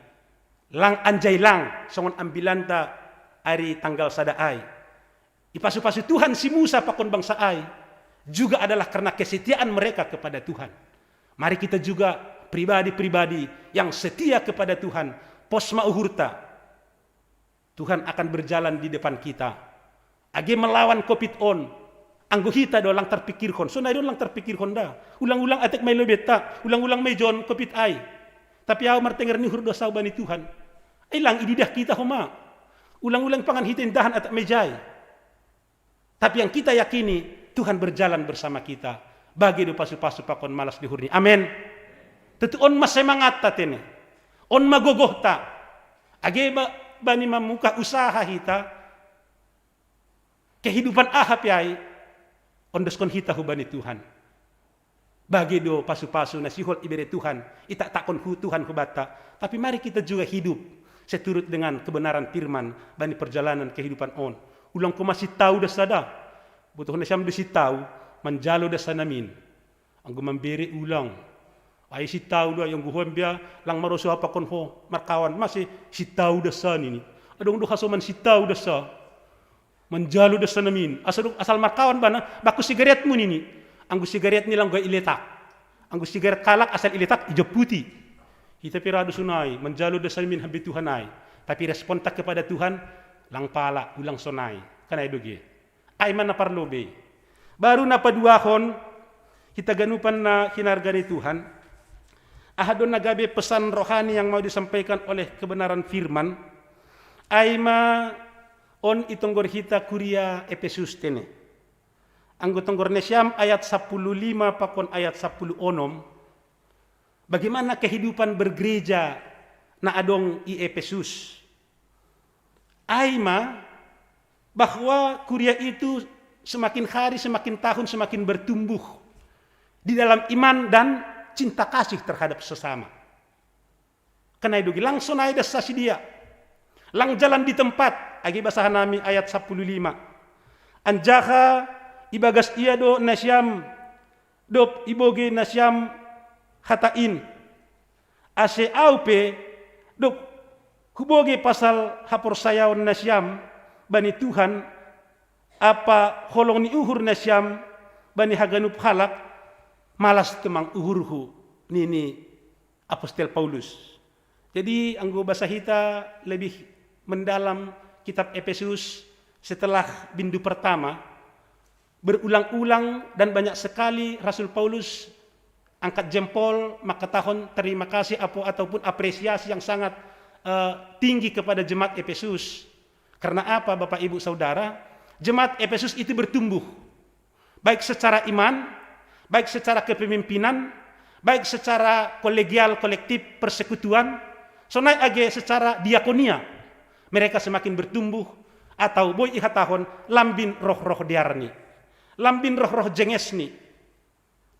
Lang anjay lang. Songon ambilanta hari tanggal sadaai. Ipasu-pasu Tuhan si Musa pakon bangsa ai juga adalah karena kesetiaan mereka kepada Tuhan. Mari kita juga pribadi-pribadi yang setia kepada Tuhan. Posma uhurta. Tuhan akan berjalan di depan kita. Age melawan COVID on. Anggo hita do lang terpikirkon. So na do lang terpikirkon da. Ulang-ulang atek may lobeta. Ulang-ulang may John COVID ay. Tapi ako martenger ni hurdo sa ni Tuhan. Ay lang ididah kita huma. Ulang-ulang pangan hitindahan at may jay. Tapi yang kita yakini, Tuhan berjalan bersama kita. Bagi do pasu-pasu pakon malas dihurni. Amin. Tentu on mas semangat tatene. On magogoh ta. Age bani mamuka usaha hita. Kehidupan ahap yai. ondoskon hita hubani Tuhan. Bagi do pasu-pasu nasihol ibere Tuhan, ita takon hu Tuhan hubata. Tapi mari kita juga hidup seturut dengan kebenaran firman bani perjalanan kehidupan on. Ulang ko masih tahu dah sada. Butuh na siyam si tahu manjalo dah sanamin. Ang gumambere ulang. Ay si tahu dah yang guhon biya lang maroso apa kon ho markawan masih si tahu dah sa nini. Adong do kasoman si tahu dah sa. Manjalo dah sanamin. Asal markawan bana baku sigaret mo nini. Ang sigaret nilang gay iletak. Ang sigaret kalak asal iletak ijo putih. Kita pirado sunay, manjalo da sa min habi Tuhanay. Tapi respon tak kepada Tuhan, lang pala, ulang sonay. Kanay doge. Ay man na parlobe. Baru na paduahon, kita ganupan na hinarga ni Tuhan. Ahadon nagabi pesan rohani yang mau disampaikan oleh kebenaran firman. Ay ma on itonggor hita kuria Efesus tene. Anggotong Gornesiam ayat 15 pakon ayat 10 onom. Bagaimana kehidupan bergereja na adong i Efesus. Aima bahwa kuria itu semakin hari, semakin tahun, semakin bertumbuh di dalam iman dan cinta kasih terhadap sesama. Karena itu langsung aja sasi dia. Lang jalan di tempat. Agi basahan nami ayat 15. Anjaha ibagas iya do nasyam dop iboge nasyam hatain ase aupe dop kuboge pasal hapor sayaon nasyam bani Tuhan apa holong ni uhur nasyam bani haganup halak malas temang uhurhu nini Apostel Paulus. Jadi anggo bahasa hita lebih mendalam kitab Efesus setelah bindu pertama. Berulang-ulang dan banyak sekali Rasul Paulus angkat jempol, maka tahun terima kasih ataupun apresiasi yang sangat tinggi kepada jemaat Efesus. Karena apa Bapak Ibu Saudara? Jemaat Efesus itu bertumbuh. Baik secara iman, baik secara kepemimpinan, baik secara kolegial, kolektif, persekutuan, sonai age secara diakonia. Mereka semakin bertumbuh atau boy ihatahon lambin roh-roh diarni. Lambin roh-roh jenges ni.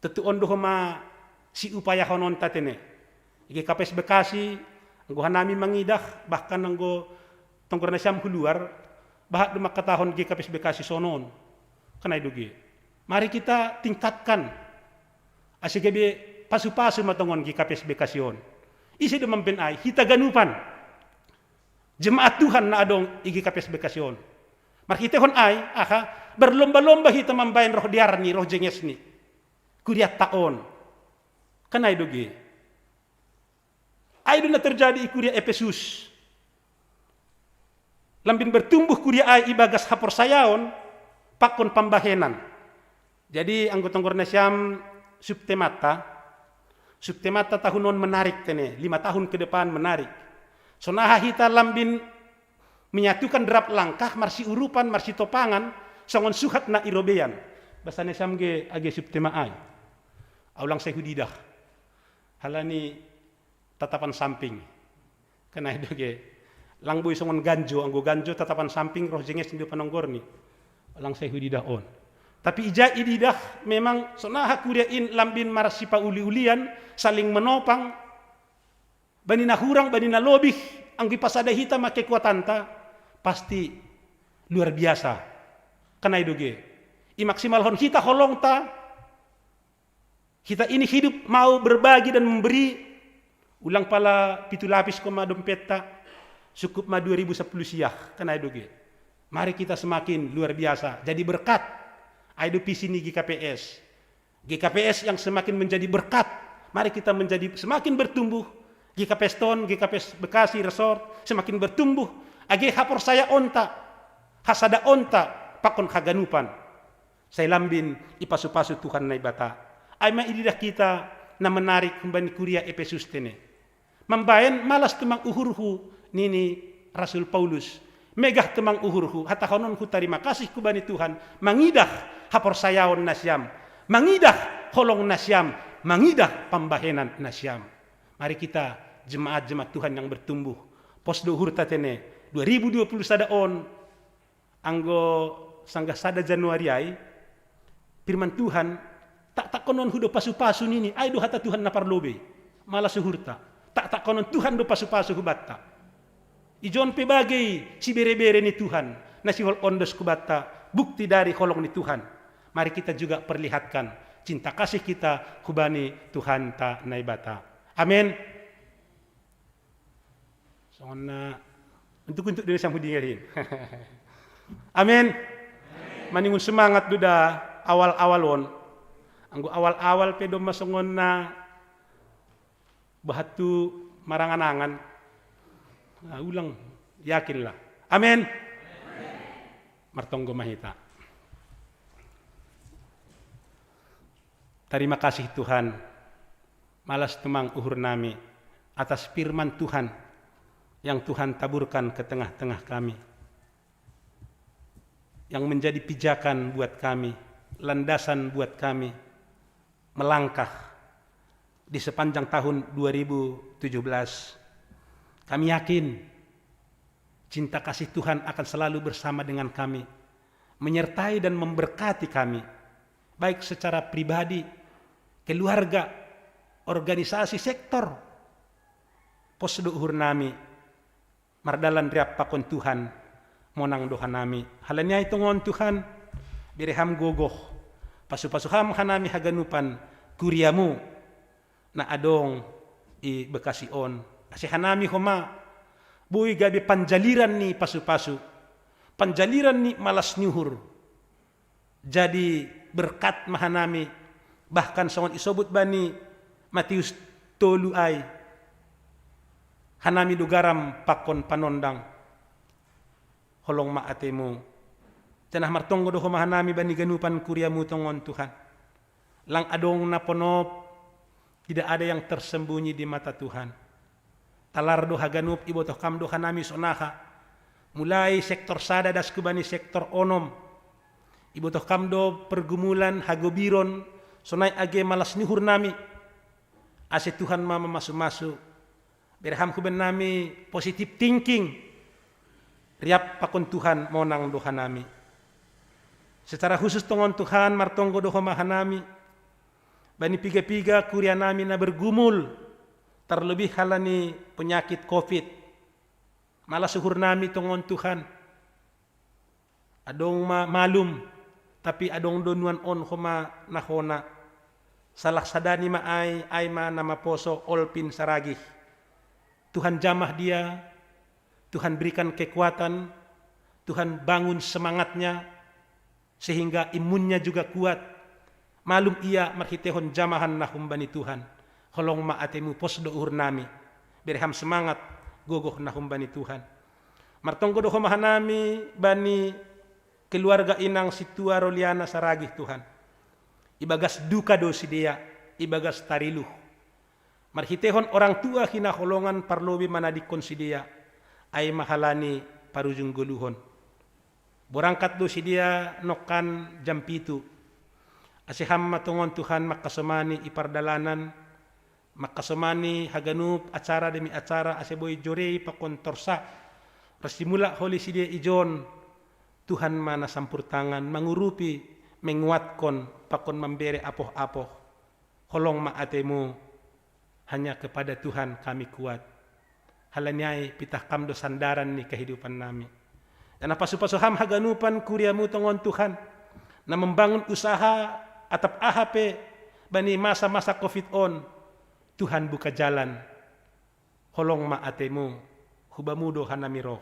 Tentu ondo ma si upaya honon tatene. Igi kapes Bekasi, anggo hanami mangidah, bahkan anggo tonggor nasyam keluar, bahat demak katahon igi kapes Bekasi sonon. Kanay dugi. Mari kita tingkatkan. Asigebe pasu-pasu matongon igi kapes Bekasi on. Isi demam penay, hita ganupan. Jemaat Tuhan na adong igi kapes Bekasi on. Marhitehon ay, berlomba-lomba hita mambayan roh diarni, roh jenges ni. Kuriat taon. Kanay doge. Ay doon na terjadi kuria Efesus. Lambin bertumbuh kuria ay ibagas hapor sayaon, pakon pambahenan. Jadi anggotong Gornesiam subtemata tahunon menarik tene, 5 tahun ke depan menarik. Sonaha hita lambin menyatukan derap langkah, marsi urupan, marsi topangan, songon suhat na irobean. Basane samge age subtema ay. Aulang saya hudidah. Halani tatapan samping. Kana doge. Langboy songon ganjo, anggo ganjo tatapan samping roh jenges di panonggor ni. Aulang saya hudidah on. Tapi ija ididah memang sonaha kuriain lambin marsi pauli-ulian, saling menopang. Bani nahurang, bani nalobih, anggi pasada hita make kuatanta. Pasti luar biasa. Kanay doge. I maksimal hon kita holong ta. Kita ini hidup mau berbagi dan memberi. Ulang pala pitu lapis ko ma dompet ta. Cukup ma 2010 siah. Kanay doge. Mari kita semakin luar biasa. Jadi berkat. Aido pisi ni GKPS. GKPS yang semakin menjadi berkat. Mari kita menjadi semakin bertumbuh. GKPS Ton, GKPS Bekasi Resort semakin bertumbuh. Age hapor saya onta, hasada onta, pakon kaganupan. Saya lambin ipasu-pasu Tuhan na ibata. Ay maididah kita na menarik kembali kuria Efesus tene. Mambayan malas temang uhurhu nini Rasul Paulus. Megah temang uhurhu, hatahonon ku terima kasih kubani Tuhan. Mangidah hapor sayaon nasyam. Mangidah holong nasyam. Mangidah pambahenan nasyam. Mari kita jemaat-jemaat Tuhan yang bertumbuh. Posdo hurta tene. 2020 sada on anggo sanggah sada Januari ay firman Tuhan, tak konon hudo pasu-pasu nini, ay do hata Tuhan na parlobe, malah suhurta. Tak konon Tuhan do pasu-pasu hubatta. Ijon pe bagay si bere-bere ni Tuhan, na si hol ondos kubatta, bukti dari holong ni Tuhan. Mari kita juga perlihatkan cinta kasih kita hubani Tuhan ta naibata. Amin. So na untuk diri sang hudingarin. Amin. Maningun semangat duda awal-awalon. Anggo awal-awal pedo masongon na bahatu maranganangan. Ulang yakin lah. Amin. Martonggo mahita. Terima kasih Tuhan. Malas temang uhur nami atas firman Tuhan yang Tuhan taburkan ke tengah-tengah kami. Yang menjadi pijakan buat kami, landasan buat kami melangkah di sepanjang tahun 2017. Kami yakin cinta kasih Tuhan akan selalu bersama dengan kami, menyertai dan memberkati kami, baik secara pribadi, keluarga, organisasi, sektor, posdo uhur nami, mardalan riap pakon Tuhan, monang doha nami. Halanya itungon Tuhan, bireham gogoh, pasu-pasuham hanami haganupan, kuriamu, na adong i Bekasion. Asi hanami homa, buhi gabi panjaliran ni pasu-pasu, panjaliran ni malas nyuhur. Jadi berkat mahanami, bahkan songon isobut bani Matius tolu ay, hanami dugaram pakon panondang, holong maatemu. Janah martonggo doho mahanami bani ganupan kuriamu tongon Tuhan. Lang adong naponop, tidak ada yang tersembunyi di mata Tuhan. Talardo haganup ibotoh kamdo hanami sonaha. Mulai sektor sada das kubani sektor onom. Ibotoh kamdo pergumulan hagobiron sonai age malas nihur nami. Ase Tuhan mama masu-masu. Berham kuben nami positive thinking. Riap pakon Tuhan monang doha nami. Secara khusus tongon Tuhan martonggo doha mahanami. Bani piga-piga kuria nami na bergumul. Terlebih halani penyakit COVID. Malah suhur nami tongon Tuhan. Adong malum. Tapi adong donuan on homa nahona. Salah sadani ma ay ma nama poso olpin saragih. Tuhan jamah dia. Tuhan berikan kekuatan. Tuhan bangun semangatnya. Sehingga imunnya juga kuat. Malum ia marhitehon jamahan nahum bani Tuhan. Holong maatemu posdo uhur nami. Berham semangat gogoh nahum bani Tuhan. Martonggo doho mahanami bani keluarga inang situa roliana saragih Tuhan. Ibagas duka dosi dia. Ibagas tariluh. Marhitehon orang tua hina holongan parlobi manadikon si dia. Ay mahalani parujung goluhon. Borangkat dosi dia nokan jam 7. Asiham matungon Tuhan makasomani ipardalanan. Makasomani haganup acara demi acara aseboy jorei pakon torsa. Rasimula holi si dia ijon. Tuhan mana sampur tangan mengurupi menguatkan pakon memberi apoh-apoh. Holong maatemu hanya kepada Tuhan kami kuat. Halanyai pitah kamdo sandaran ni kehidupan nami. Dan pasu-pasuham haganupan kuriamu tongon Tuhan. Na membangun usaha atap AHP bani masa-masa COVID on. Tuhan buka jalan. Holong maatemu hubamudo hanami roh.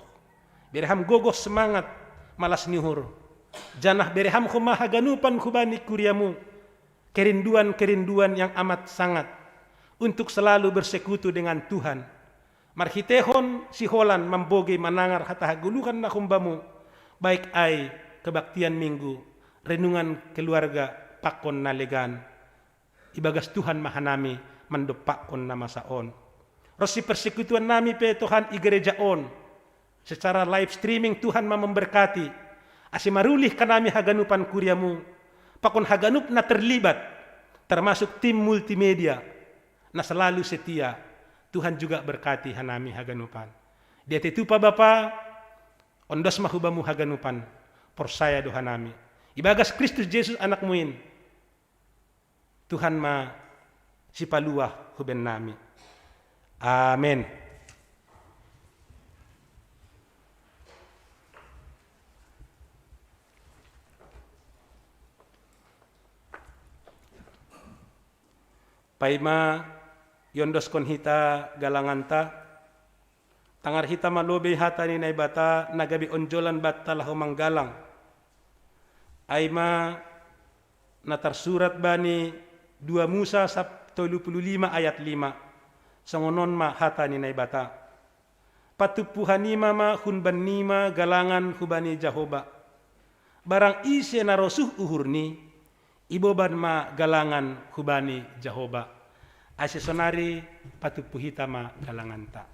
Bereham gogoh semangat malas nihur. Janah bereham huma haganupan hubani kuriamu. Kerinduan-kerinduan yang amat sangat. Untuk selalu bersekutu dengan Tuhan. Marhitehon si holan memboge manangar hata haguluhan na humbamu. Baik ay kebaktian minggu. Renungan keluarga pakon nalegan. Ibagas Tuhan mahanami mandopakon nama saon. Rosi persekutuan nami pe Tuhan i gereja on. Secara live streaming Tuhan memberkati. Asimarulih kanami haganupan kuriamu. Pakon haganup na terlibat. Termasuk tim multimedia. Na selalu setia. Tuhan juga berkati hanami haganupan. Dia tetupa Bapa. Ondos mahubamu haganupan. Porsaya dohanami. Ibagas Kristus Yesus anak muin. Tuhan ma sipaluah huben nami. Amen. Paima yondoskon hita galanganta tangar hita malobe hata ni naibata nagabi onjolan batta lahu manggalang aima natarsurat bani 2 Musa 75 ayat 5 sangonon ma hata ni naibata patupuhanima ma hunban nima galangan hubani Jahoba barang ise narosuh uhurni iboban ma galangan hubani Jahoba ase sonari patupuhita ma galanganta.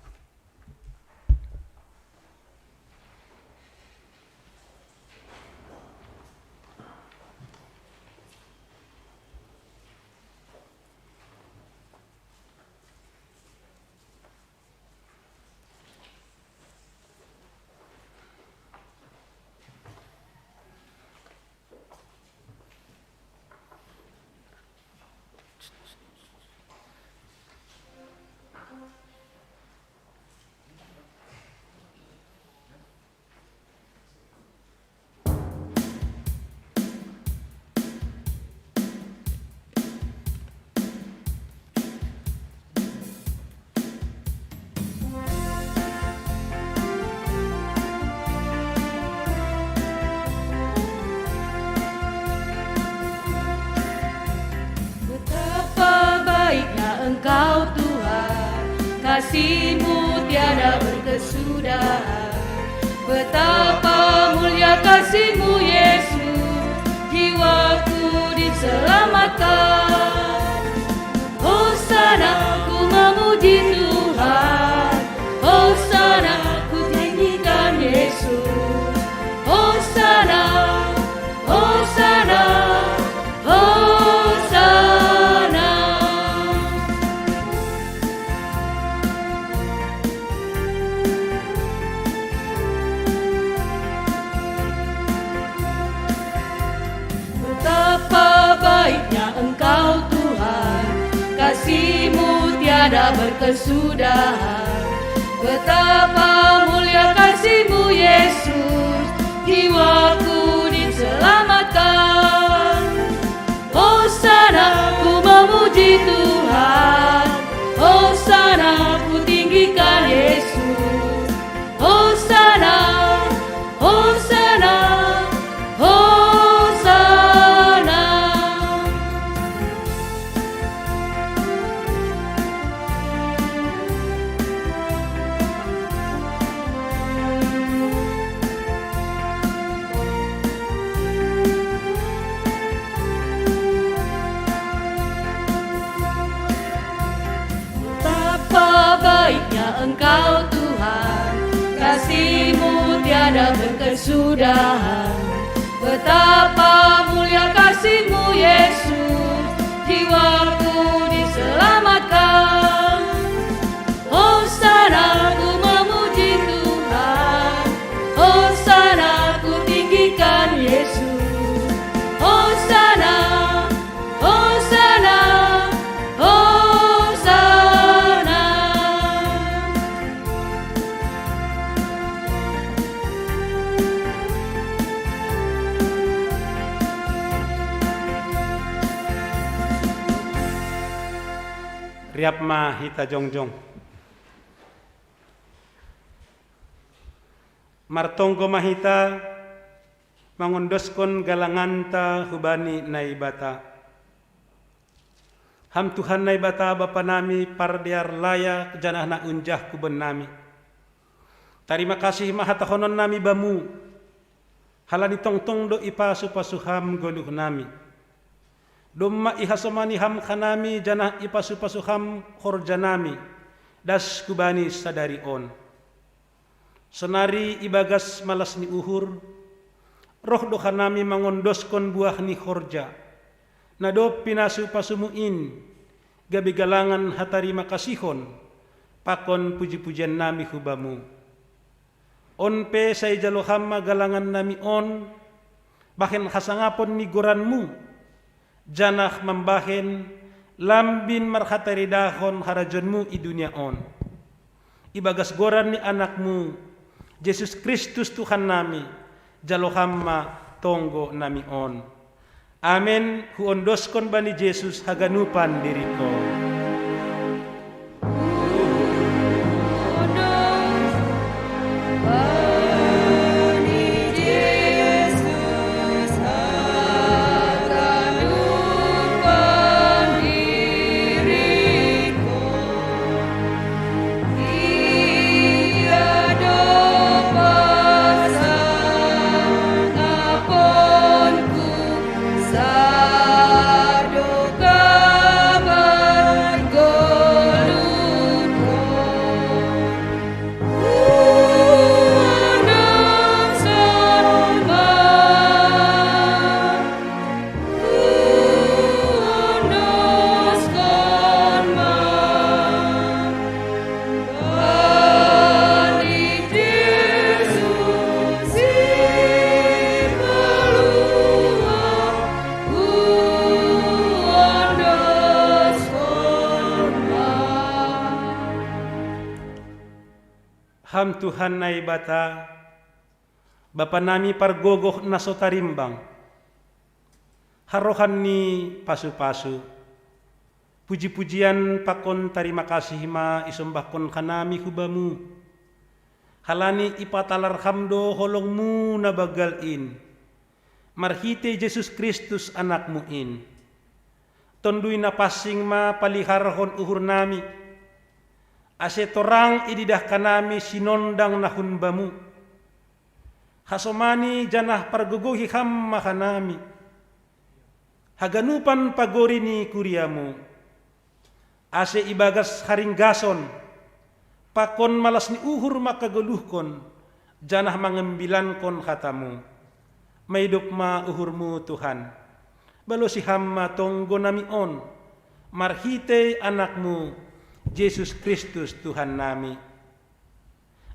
Engkau Tuhan, kasih-Mu tiada berkesudahan. Betapa mulia kasih-Mu Yesus, jiwaku diselamatkan. Hosana, ku memuji Tuhan. Hosana, ku tinggikan Yesus. Hosana, Hosana, Hosana. Baiknya Engkau Tuhan, kasih-Mu tiada berkesudahan. Betapa mulia kasih-Mu Yesus, jiwaku diselamatkan. Hosana, ku memuji Tuhan. Hosana, ku tinggikan Yesus. Hosana, Hosana, Hosana. Baiknya Engkau Tuhan, kasih-Mu tiada berkesudahan. Betapa mulia kasih-Mu Yesus, jiwaku diselamatkan. Hosana, ku memuji Tuhan. Hosana, ku tinggikan Yesus. Hosana, Hosana, Hosana. Riap ma hita jongjong. Martonggo mahita mangondoskon galanganta hubani naibata. Ham Tuhan naibata Bapa nami pardiar layak janah na unjah kuben nami. Terima kasih mahatahonon nami bamu. Halani tongtong do ipasu pasuham goluh nami. Domma ihasomani ham kanami janah ipasu pasuham horjanami. Das kubani sadari on. Senari ibagas malas ni uhur. Roh do kanami mangondoskon buah ni horja. Nado pinasu pasumuin. Gabi galangan hatari makasihon. Pakon puji-pujian nami hubamu. On pe say jalohama galangan nami on. Bahkan hasangapon ni goranmu. janah membahen lambin marhataridahon harajonmu i dunia on. Ibagas goran ni anakmu, Yesus Kristus Tuhan nami, jalohamma tonggo nami on. Amen, huondoskon bani Yesus haganupan diriko. Ham Tuhan na ibata, Bapa nami pargogoh na sotarimbang, harohan ni pasu-pasu, puji-pujian pakon tarima kasih ma isombakon kanami hubamu, halani ipatalar hamdo holongmu na bagalin, marhite Yesus Kristus anakmu in, tonduy na pasing ma paliharhon uhur nami, ase torang ididah kanami sinondang nahunbamu. Hasomani janah parguguhi hamma kanami. Haganupan pagori ni kuriamu. Ase ibagas haringgason. Pakon malas ni uhur makaguluhkon. Janah mengembilankon hatamu. Maidop ma uhurmu Tuhan. Balo si hamma tonggo nami on. Marhite anakmu Yesus Kristus Tuhan nami.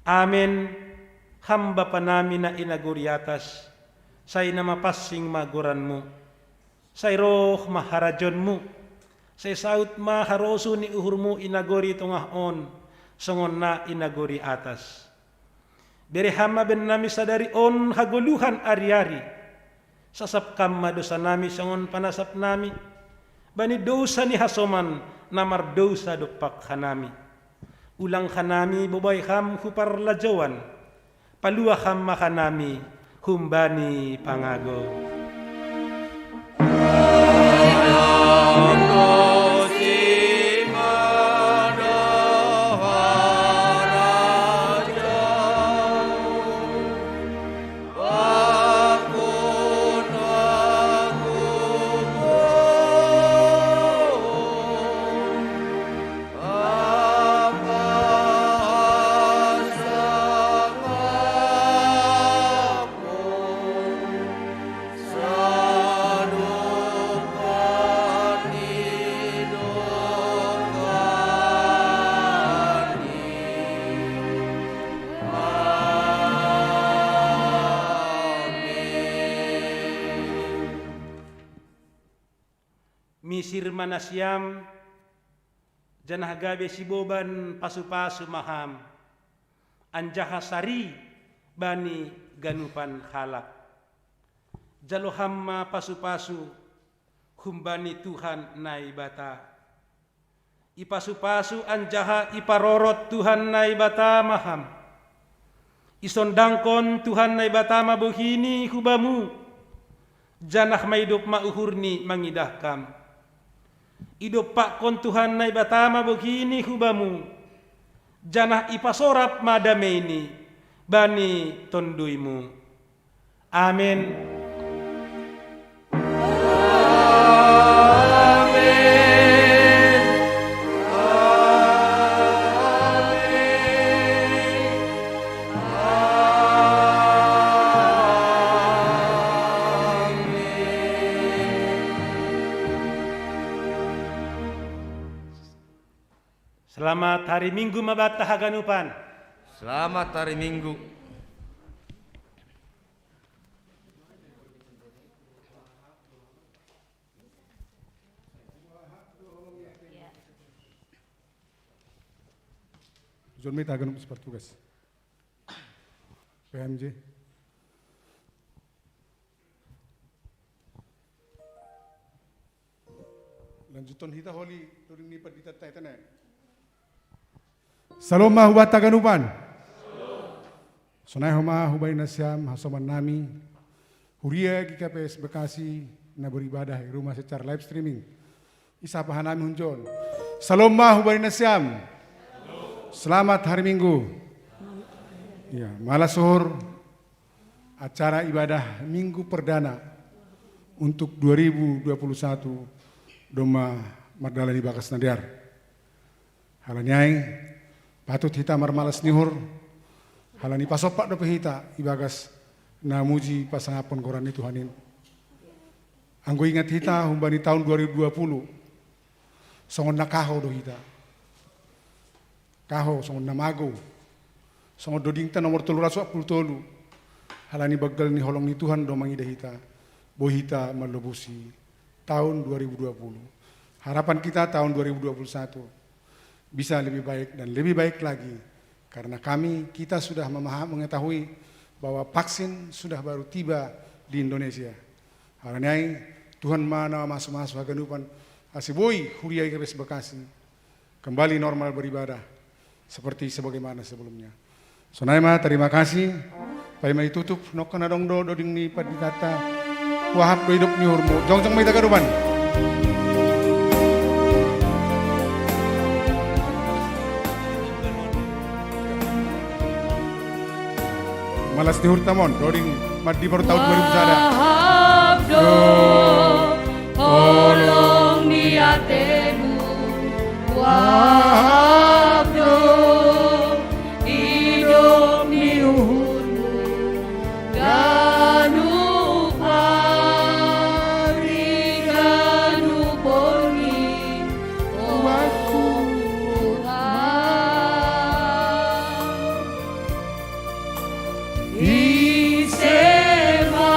Amen. Hamba pa nami na inaguriatas, say na mapasing maguranmu, say roh maharajonmu, say saut maharoso ni uhurmu inaguri tungahon, songon na inaguri atas. Beri hama ben nami sadari on haguluhan ari-ari, sasap kamma dosa nami songon panasap nami, bani dosa ni hasoman, namar dosa dopak hanami. Ulang hanami bobay ham huparlajawan, palua ham makanami humbani pangago. Misir manasyam, janah gabe siboban pasu-pasu maham, anjaha sari bani ganupan halak. Jalohamma pasu-pasu, humbani Tuhan naibata. Ipasu-pasu anjaha iparorot Tuhan naibata maham. Isondangkon Tuhan naibata mabuhini hubamu, janah maidop mauhurni mangidahkam. Idop pak kon Tuhan na ibatama begini hubamu, janah ipasorap madameni bani tonduimu. Amin. Selamat hari Minggu mabata haganupan. Selamat hari Minggu. John May tagan Portugas. PMJ. Lanjuton hita holi turing ni padita taitana. Salom mahubat taganupan. Sonai homa hubay nasyam hasoman nami. Huria GKPS Bekasi na beribadah di rumah secara live streaming. Isa pahanami hunjon. Salom mahubay nasyam. Selamat hari Minggu. Ya, malah suhur acara ibadah Minggu Perdana untuk 2021 Doma Mardalani Bakas Nadiar. Halanyai patut hita marmalas nihur. Halani pasopak dope hita ibagas na muji pasangapon koran itu Tuhanin. Anggo ingat hita humbani tahun 2020. Songon nakaho do hita. Kaho songon namago. Songon dodingta nomor 340. Halani bagal ni holong ni Tuhan do mangida hita. Bo hita melebusi tahun 2020. Harapan kita tahun 2021 bisa lebih baik dan lebih baik lagi karena kita sudah mengetahui bahwa vaksin sudah baru tiba di Indonesia. Haranai Tuhan mana masuk haganupan asiboi huriai kebes Bekasi kembali normal beribadah seperti sebagaimana sebelumnya. Sonaima terima kasih. Paima ditutup nokana dong do ding ni padikata wahab do hidup ni hurmu. Jong mai tagadupan. Malas ni hurtamon doding madi baru tahun 2000 Wahab do holong niatemu. Wahab do hidup ni uhurmu. Ganu pari ganu pongi waktu Isema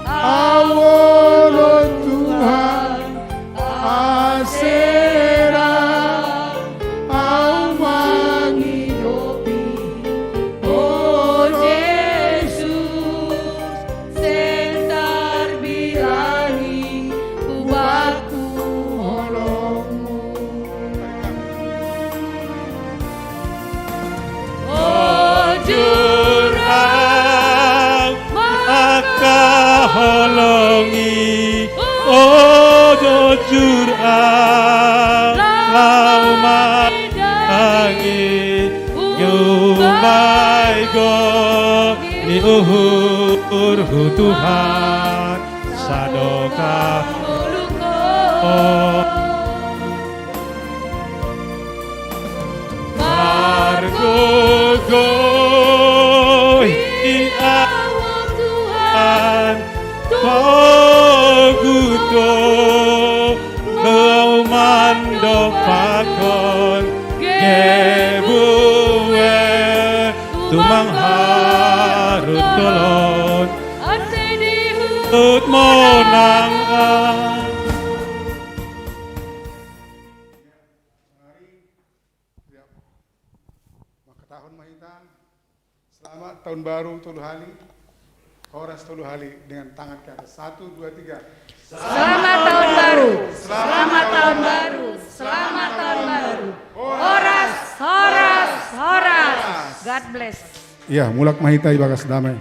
awolo Tuhan asera au mangidopi oh Yesus sentar bilangi buatku holongmu oh jurang Maka holongi ojo jurang lama tangi nyumai go ni uhur Tuhan sadoka margo Toguto Gomando pakon Gebuwe Tumang harut tolon Tut monang Maka tahun mahita selamat tahun baru Tolu Hali. Koras Tolu Hali dengan tangan ke atas. 1, 2, 3. Selamat tahun baru. Selamat tahun baru. Selamat tahun baru. Horas, horas, horas. God bless. Iya, mulak mahita ibagas damai.